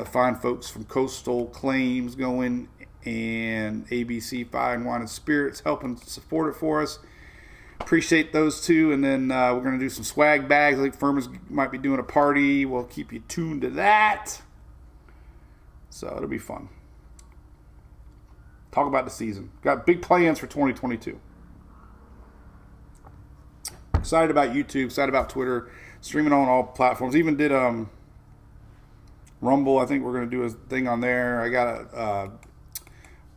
fine folks from Coastal Claims going, and ABC Fine Wine and Spirits helping support it for us. Appreciate those two. And then we're going to do some swag bags. I think Furman's might be doing a party. We'll keep you tuned to that. So it'll be fun. Talk about the season. Got big plans for 2022. Excited about YouTube. Excited about Twitter. Streaming on all platforms. Even did Rumble. I think we're going to do a thing on there. I got a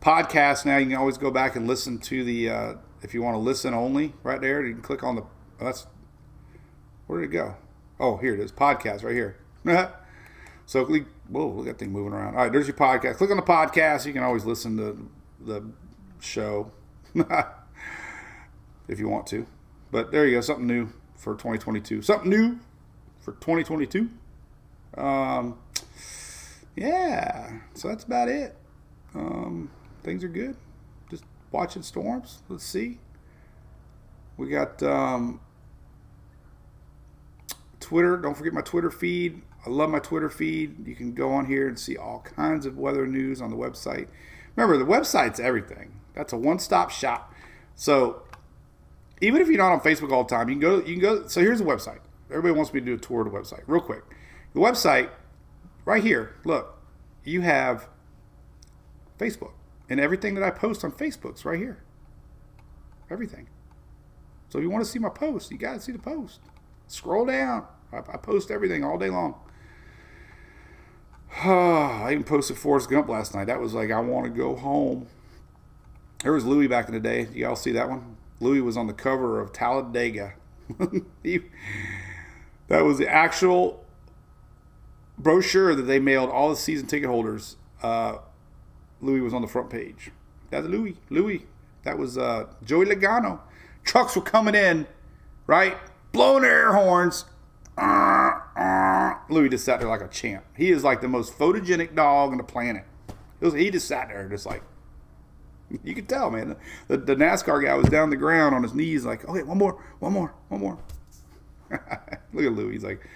podcast now. You can always go back and listen to the if you want to listen only right there. You can click on the where did it go? Oh, here it is. Podcast right here. So whoa, look at that thing moving around. All right, there's your podcast. Click on the podcast. You can always listen to the show if you want to. But there you go, something new for 2022. Something new for 2022. Yeah, so that's about it. Things are good. Just watching storms. Let's see. We got Twitter. Don't forget my Twitter feed. I love my Twitter feed. You can go on here and see all kinds of weather news on the website. Remember, the website's everything. That's a one-stop shop. So even if you're not on Facebook all the time, you can go. So here's the website. Everybody wants me to do a tour of the website. Real quick. The website, right here, look, you have Facebook. And everything that I post on Facebook's right here. Everything. So if you want to see my posts, you got to see the post. Scroll down. I post everything all day long. I even posted Forrest Gump last night. That was like, I want to go home. There was Louis back in the day. You all see that one? Louis was on the cover of Talladega. That was the actual brochure that they mailed all the season ticket holders. Louis was on the front page. That's Louis. That was Joey Logano. Trucks were coming in, right? Blowing their air horns. Louis just sat there like a champ. He is like the most photogenic dog on the planet. He just sat there just like, you could tell, man. The NASCAR guy was down the ground on his knees like, okay, one more. Look at Louis. He's like,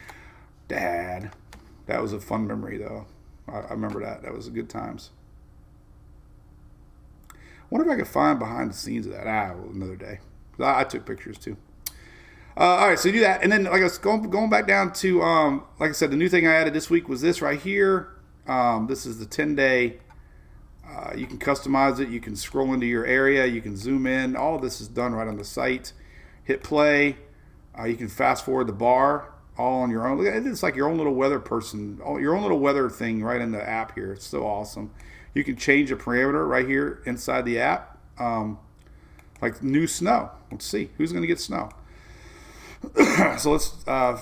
Dad. That was a fun memory, though. I remember that. That was good times. I wonder if I could find behind the scenes of that. Another day. I took pictures, too. All right, so you do that. And then, like I was going back down to, like I said, the new thing I added this week was this right here. This is the 10-day. You can customize it. You can scroll into your area. You can zoom in. All of this is done right on the site. Hit play. You can fast forward the bar all on your own. It's like your own little weather person, your own little weather thing right in the app here. It's so awesome. You can change a parameter right here inside the app. Like new snow. Let's see. Who's going to get snow? So let's not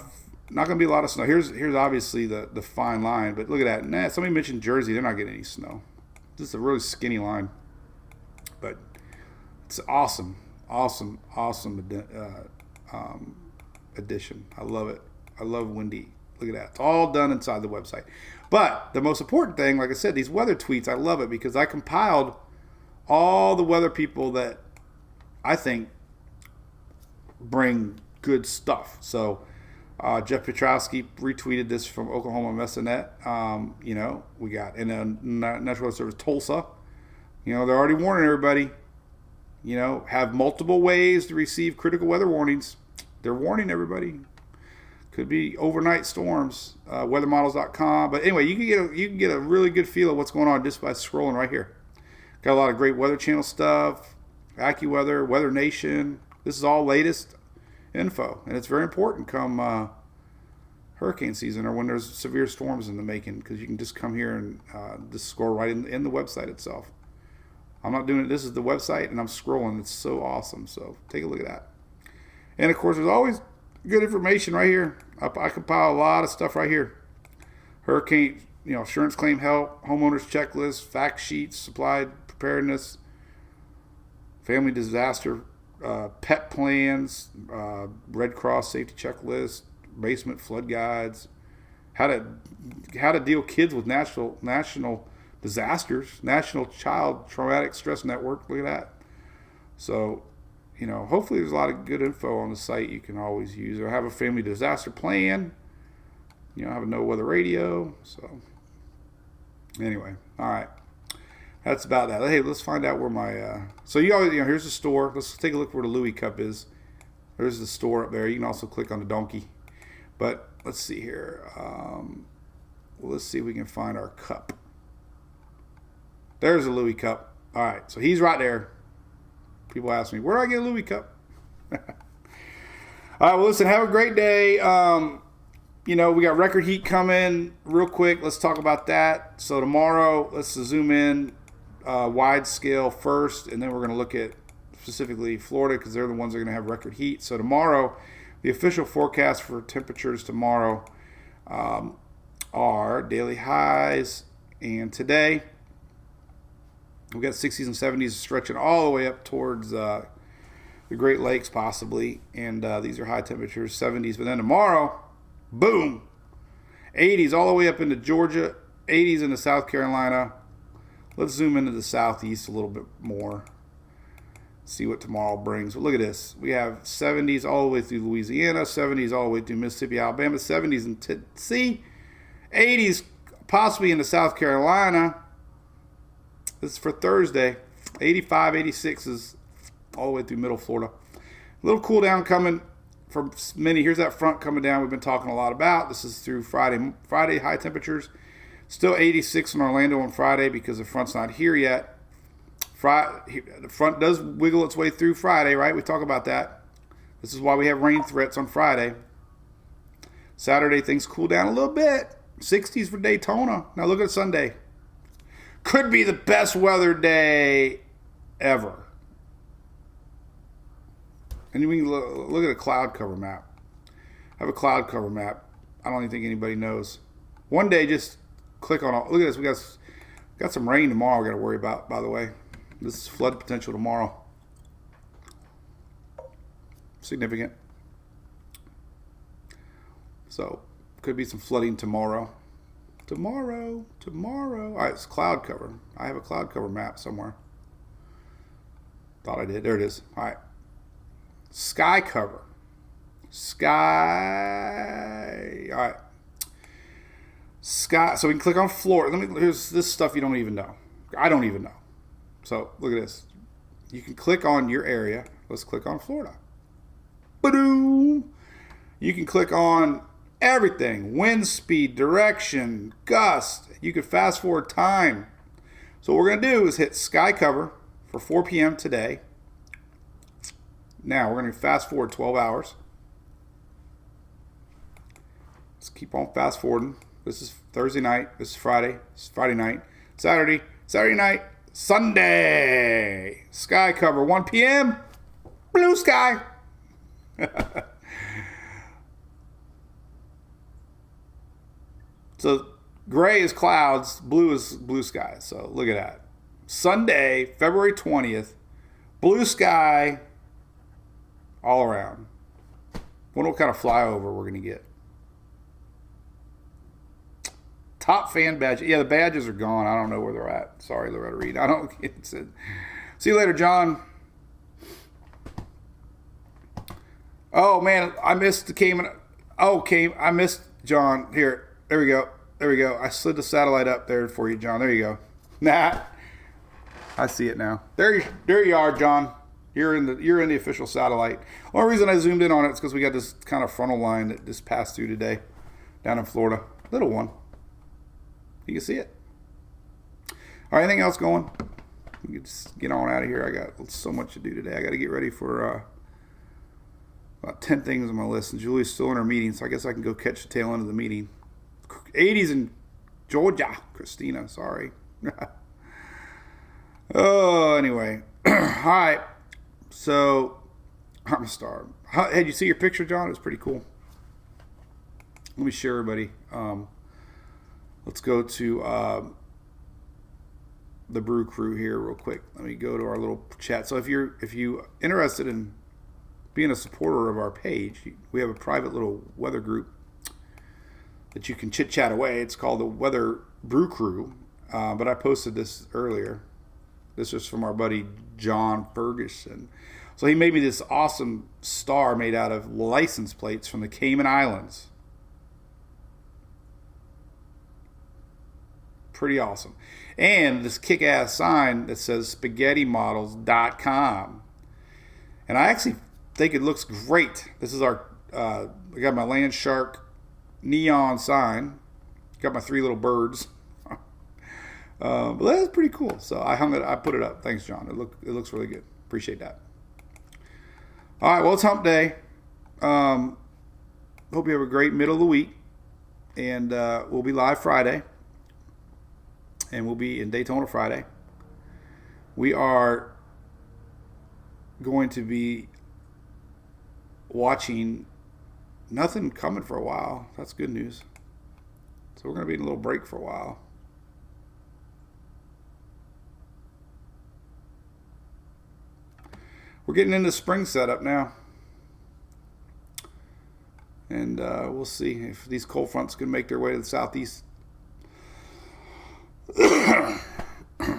going to be a lot of snow. Here's obviously the fine line, but look at that. Somebody mentioned Jersey. They're not getting any snow. This is a really skinny line, but it's awesome addition. I love it. I love windy. Look at that. It's all done inside the website. But the most important thing, like I said, these weather tweets, I love it because I compiled all the weather people that I think bring good stuff. So Jeff Petrowski retweeted this from Oklahoma Messenet. We got in a Natural Weather Service Tulsa. They're already warning everybody. Have multiple ways to receive critical weather warnings. They're warning everybody. Could be overnight storms. Weathermodels.com. But anyway, you can get a really good feel of what's going on just by scrolling right here. Got a lot of great Weather Channel stuff. AccuWeather, Weather Nation. This is all latest info, and it's very important come hurricane season or when there's severe storms in the making, because you can just come here and just scroll right in the website itself. I'm not doing it. This is the website, and I'm scrolling. It's so awesome. So take a look at that. And of course, there's always good information right here. I compile a lot of stuff right here. Hurricane, insurance claim help, homeowners checklist, fact sheets, supply preparedness, family disaster, pet plans, Red Cross safety checklist, basement flood guides, how to deal kids with national disasters, National Child Traumatic Stress Network. Look at that. So, hopefully there's a lot of good info on the site you can always use. Or have a family disaster plan. Have a no weather radio. So, anyway, all right. That's about that. Hey, let's find out where my... So you always, here's the store. Let's take a look where the Louis Cup is. There's the store up there. You can also click on the donkey. But let's see here. Let's see if we can find our cup. There's a Louis Cup. All right, so he's right there. People ask me, where do I get a Louis Cup? All right, well, listen, have a great day. We got record heat coming real quick. Let's talk about that. So tomorrow, let's zoom in wide scale first, and then we're going to look at specifically Florida because they're the ones that are going to have record heat. So tomorrow, the official forecast for temperatures tomorrow are daily highs, and today we got 60s and 70s stretching all the way up towards the Great Lakes possibly, and these are high temperatures, 70s. But then tomorrow, boom, 80s all the way up into Georgia, 80s into South Carolina. Let's zoom into the southeast a little bit more. See what tomorrow brings. But look at this. We have 70s all the way through Louisiana, 70s all the way through Mississippi, Alabama, 70s in Tennessee, 80s possibly into South Carolina. This is for Thursday. 85, 86 is all the way through middle Florida. A little cool down coming for many. Here's that front coming down we've been talking a lot about. This is through Friday. Friday high temperatures. Still 86 in Orlando on Friday because the front's not here yet. The front does wiggle its way through Friday, right? We talk about that. This is why we have rain threats on Friday. Saturday, things cool down a little bit. 60s for Daytona. Now look at Sunday. Could be the best weather day ever. And we can look at a cloud cover map. I have a cloud cover map. I don't even think anybody knows. One day, just click on all. Look at this. We got some rain tomorrow we got to worry about, by the way. This is flood potential tomorrow. Significant. So, could be some flooding tomorrow. Tomorrow. All right, it's cloud cover. I have a cloud cover map somewhere. Thought I did. There it is. All right. Sky cover. Sky. All right. Sky. So we can click on Florida. Here's this stuff you don't even know. I don't even know. So look at this. You can click on your area. Let's click on Florida. Ba-doom. You can click on everything. Wind speed, direction, gust. You can fast forward time. So what we're going to do is hit sky cover for 4 p.m. today. Now we're going to fast forward 12 hours. Let's keep on fast forwarding. This is Thursday night. This is Friday. This is Friday night. Saturday night. Sunday. Sky cover 1 p.m. Blue sky. So gray is clouds, blue is blue sky. So look at that. Sunday, February 20th, blue sky all around. Wonder what kind of flyover we're going to get. Top fan badge. Yeah, the badges are gone. I don't know where they're at. Sorry, Loretta Reed. I don't get it. See you later, John. Oh, man, I missed the Cayman. Oh, I missed John. Here. There we go. I slid the satellite up there for you, John. There you go. Nah. I see it now. There you are, John. You're in the official satellite. The only reason I zoomed in on it is because we got this kind of frontal line that just passed through today down in Florida. Little one. You can see it. All right, anything else going? We can just get on out of here. I got so much to do today. I got to get ready for about 10 things on my list. And Julie's still in her meeting, so I guess I can go catch the tail end of the meeting. 80s in Georgia. Christina, sorry. Oh, anyway. All right. So, I'm a star. Hey, did you see your picture, John? It was pretty cool. Let me share everybody. Let's go to the Brew crew here real quick. Let me go to our little chat. So if you're interested in being a supporter of our page, we have a private little weather group that you can chit chat away. It's called the Weather Brew Crew. But I posted this earlier. This is from our buddy John Ferguson. So he made me this awesome star made out of license plates from the Cayman Islands. Pretty awesome. And this kick-ass sign that says spaghettymodels.com. And I actually think it looks great. This is our, I got my Land Shark neon sign. Got my 3 little birds. But that's pretty cool. So I put it up. Thanks, John. It looks really good. Appreciate that. All right, well, it's hump day. Hope you have a great middle of the week. And we'll be live Friday. And we'll be in Daytona Friday. We are going to be watching nothing coming for a while. That's good news. So we're going to be in a little break for a while. We're getting into spring setup now. And we'll see if these cold fronts can make their way to the southeast.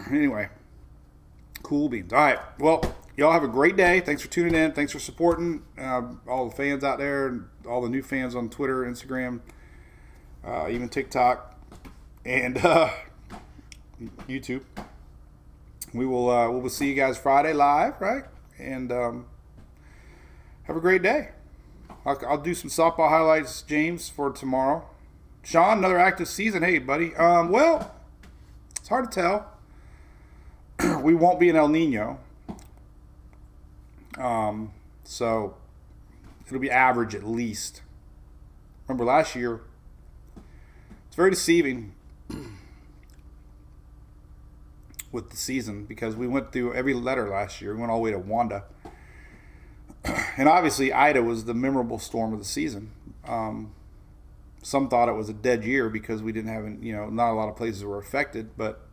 Anyway, cool beans. All right. Well, y'all have a great day. Thanks for tuning in. Thanks for supporting all the fans out there and all the new fans on Twitter, Instagram, even TikTok, and YouTube. We'll see you guys Friday live, right? And have a great day. I'll do some softball highlights, James, for tomorrow. Sean, another active season. Hey, buddy. Well, it's hard to tell. We won't be in El Nino. So it'll be average at least. Remember last year, it's very deceiving with the season because we went through every letter last year. We went all the way to Wanda. And obviously Ida was the memorable storm of the season. Some thought it was a dead year because we didn't have, not a lot of places were affected, but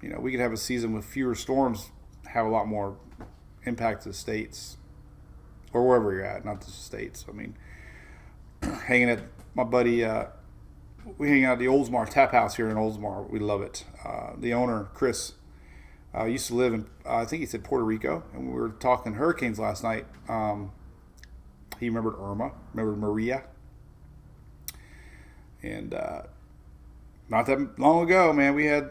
we could have a season with fewer storms, have a lot more impact to the states or wherever you're at, not just the states. I mean, hanging at my buddy, we hang out at the Oldsmar Tap House here in Oldsmar. We love it. The owner, Chris, used to live in, I think he said Puerto Rico, and we were talking hurricanes last night. He remembered Irma, remembered Maria. And not that long ago, man, we had,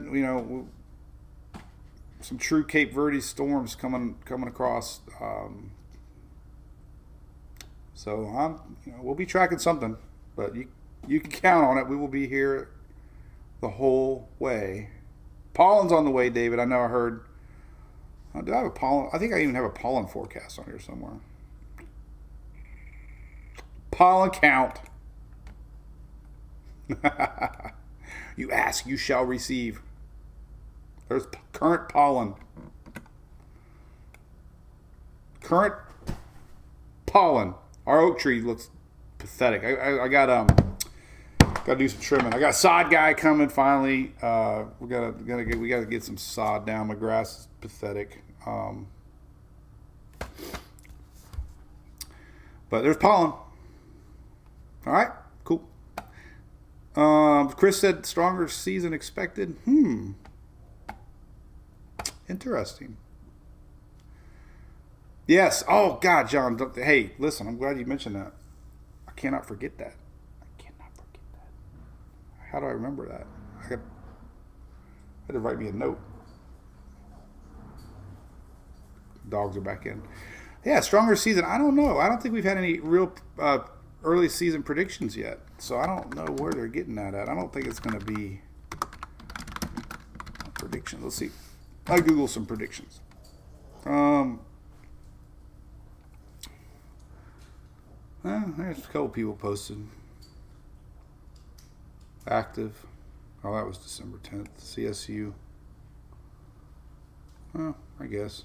some true Cape Verde storms coming across. So we'll be tracking something, but you can count on it. We will be here the whole way. Pollen's on the way, David. I know I heard. Do I have a pollen? I think I even have a pollen forecast on here somewhere. Pollen count. You ask, you shall receive. There's current pollen. Current pollen. Our oak tree looks pathetic. I got to do some trimming. I got sod guy coming finally. We gotta get some sod down. My grass is pathetic. But there's pollen. All right, cool. Chris said stronger season expected. Interesting. Yes. Oh, God, John. Hey, listen, I'm glad you mentioned that. I cannot forget that. How do I remember that? I had to write me a note. Dogs are back in. Yeah, stronger season. I don't know. I don't think we've had any real early season predictions yet. So I don't know where they're getting that at. I don't think it's going to be predictions. Let's see. I Google some predictions. There's a couple people posted. Active. Oh, that was December 10th. CSU. I guess.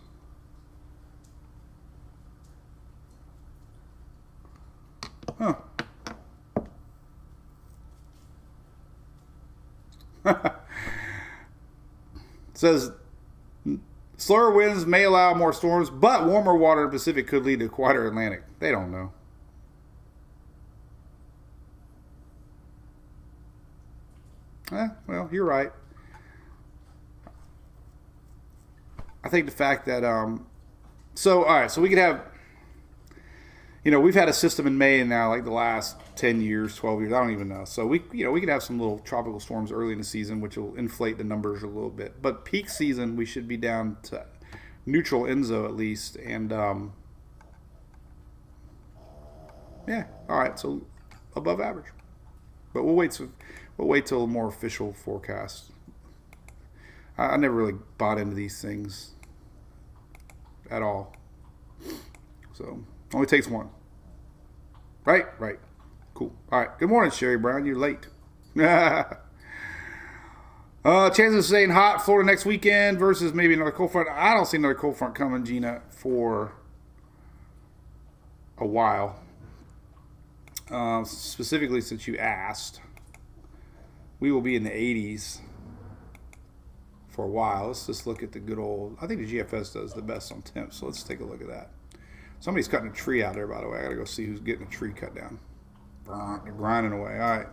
Huh. Says slower winds may allow more storms, but warmer water in the Pacific could lead to a quieter Atlantic. They don't know. Well, you're right. I think the fact that all right, so we could have, we've had a system in May now, like the last 10 years, 12 years, I don't even know. So we could have some little tropical storms early in the season, which will inflate the numbers a little bit. But peak season, we should be down to neutral ENSO at least, and yeah, all right, so above average. But we'll wait till a more official forecast. I never really bought into these things at all. So only takes one. Right. Cool. All right. Good morning, Sherry Brown. You're late. Chances of staying hot Florida next weekend versus maybe another cold front. I don't see another cold front coming, Gina, for a while. Specifically since you asked. We will be in the 80s for a while. Let's just look at the good old, I think the GFS does the best on temps, so let's take a look at that. Somebody's cutting a tree out there, by the way. I got to go see who's getting a tree cut down. They're grinding away. All right.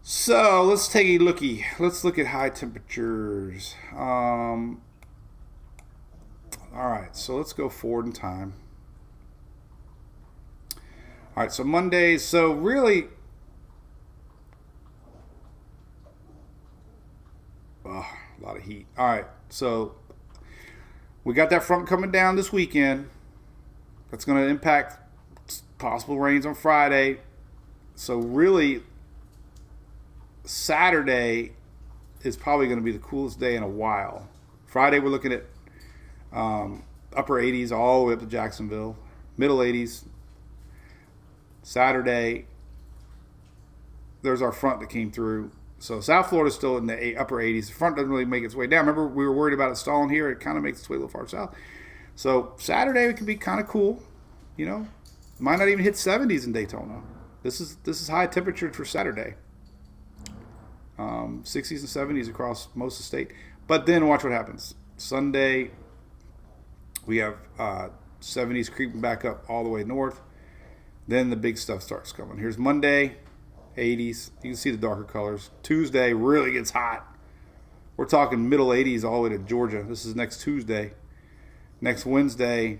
So let's take a looky. Let's look at high temperatures. All right. So let's go forward in time. All right. So Mondays. So really, a lot of heat. All right. So we got that front coming down this weekend. That's going to impact possible rains on Friday. So really, Saturday is probably going to be the coolest day in a while. Friday, we're looking at upper 80s all the way up to Jacksonville. Middle 80s. Saturday, there's our front that came through. So South Florida's still in the upper 80s. The front doesn't really make its way down. Remember, we were worried about it stalling here. It kind of makes its way a little far south. So Saturday, it can be kind of cool. You know, might not even hit 70s in Daytona. This is high temperature for Saturday. 60s and 70s across most of the state. But then watch what happens. Sunday, we have 70s creeping back up all the way north. Then the big stuff starts coming. Here's Monday, 80s. You can see the darker colors. Tuesday really gets hot. We're talking middle 80s all the way to Georgia. This is next Tuesday. Next Wednesday,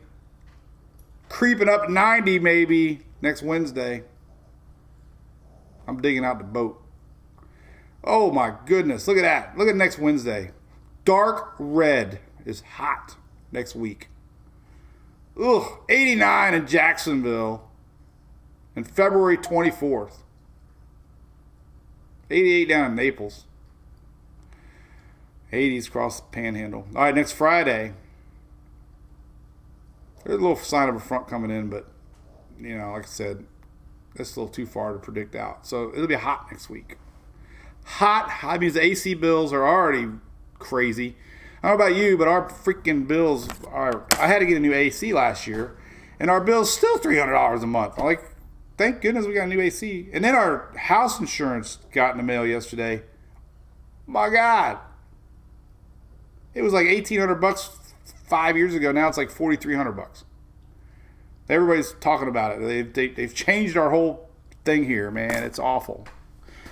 creeping up 90 maybe next Wednesday. I'm digging out the boat. Oh my goodness, look at that. Look at next Wednesday. Dark red is hot next week. Ugh, 89 in Jacksonville and February 24th. 88 down in Naples. 80s across the Panhandle. All right, next Friday. There's a little sign of a front coming in, but, you know, like I said, that's a little too far to predict out. So it'll be hot next week. Hot means the AC bills are already crazy. I don't know about you, but our freaking bills are. I had to get a new AC last year, and our bill's still $300 a month. I'm like, thank goodness we got a new AC. And then our house insurance got in the mail yesterday. My God. It was like $1,800 5 years ago. Now it's like $4,300. Everybody's talking about it. They've changed our whole thing here, man. It's awful.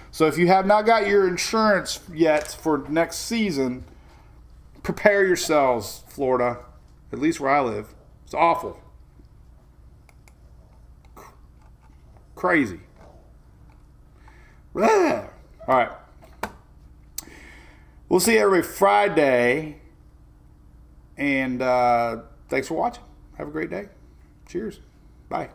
So if you have not got your insurance yet for next season, prepare yourselves, Florida. At least where I live. It's awful. Crazy. All right. We'll see everybody Friday. And thanks for watching. Have a great day. Cheers. Bye.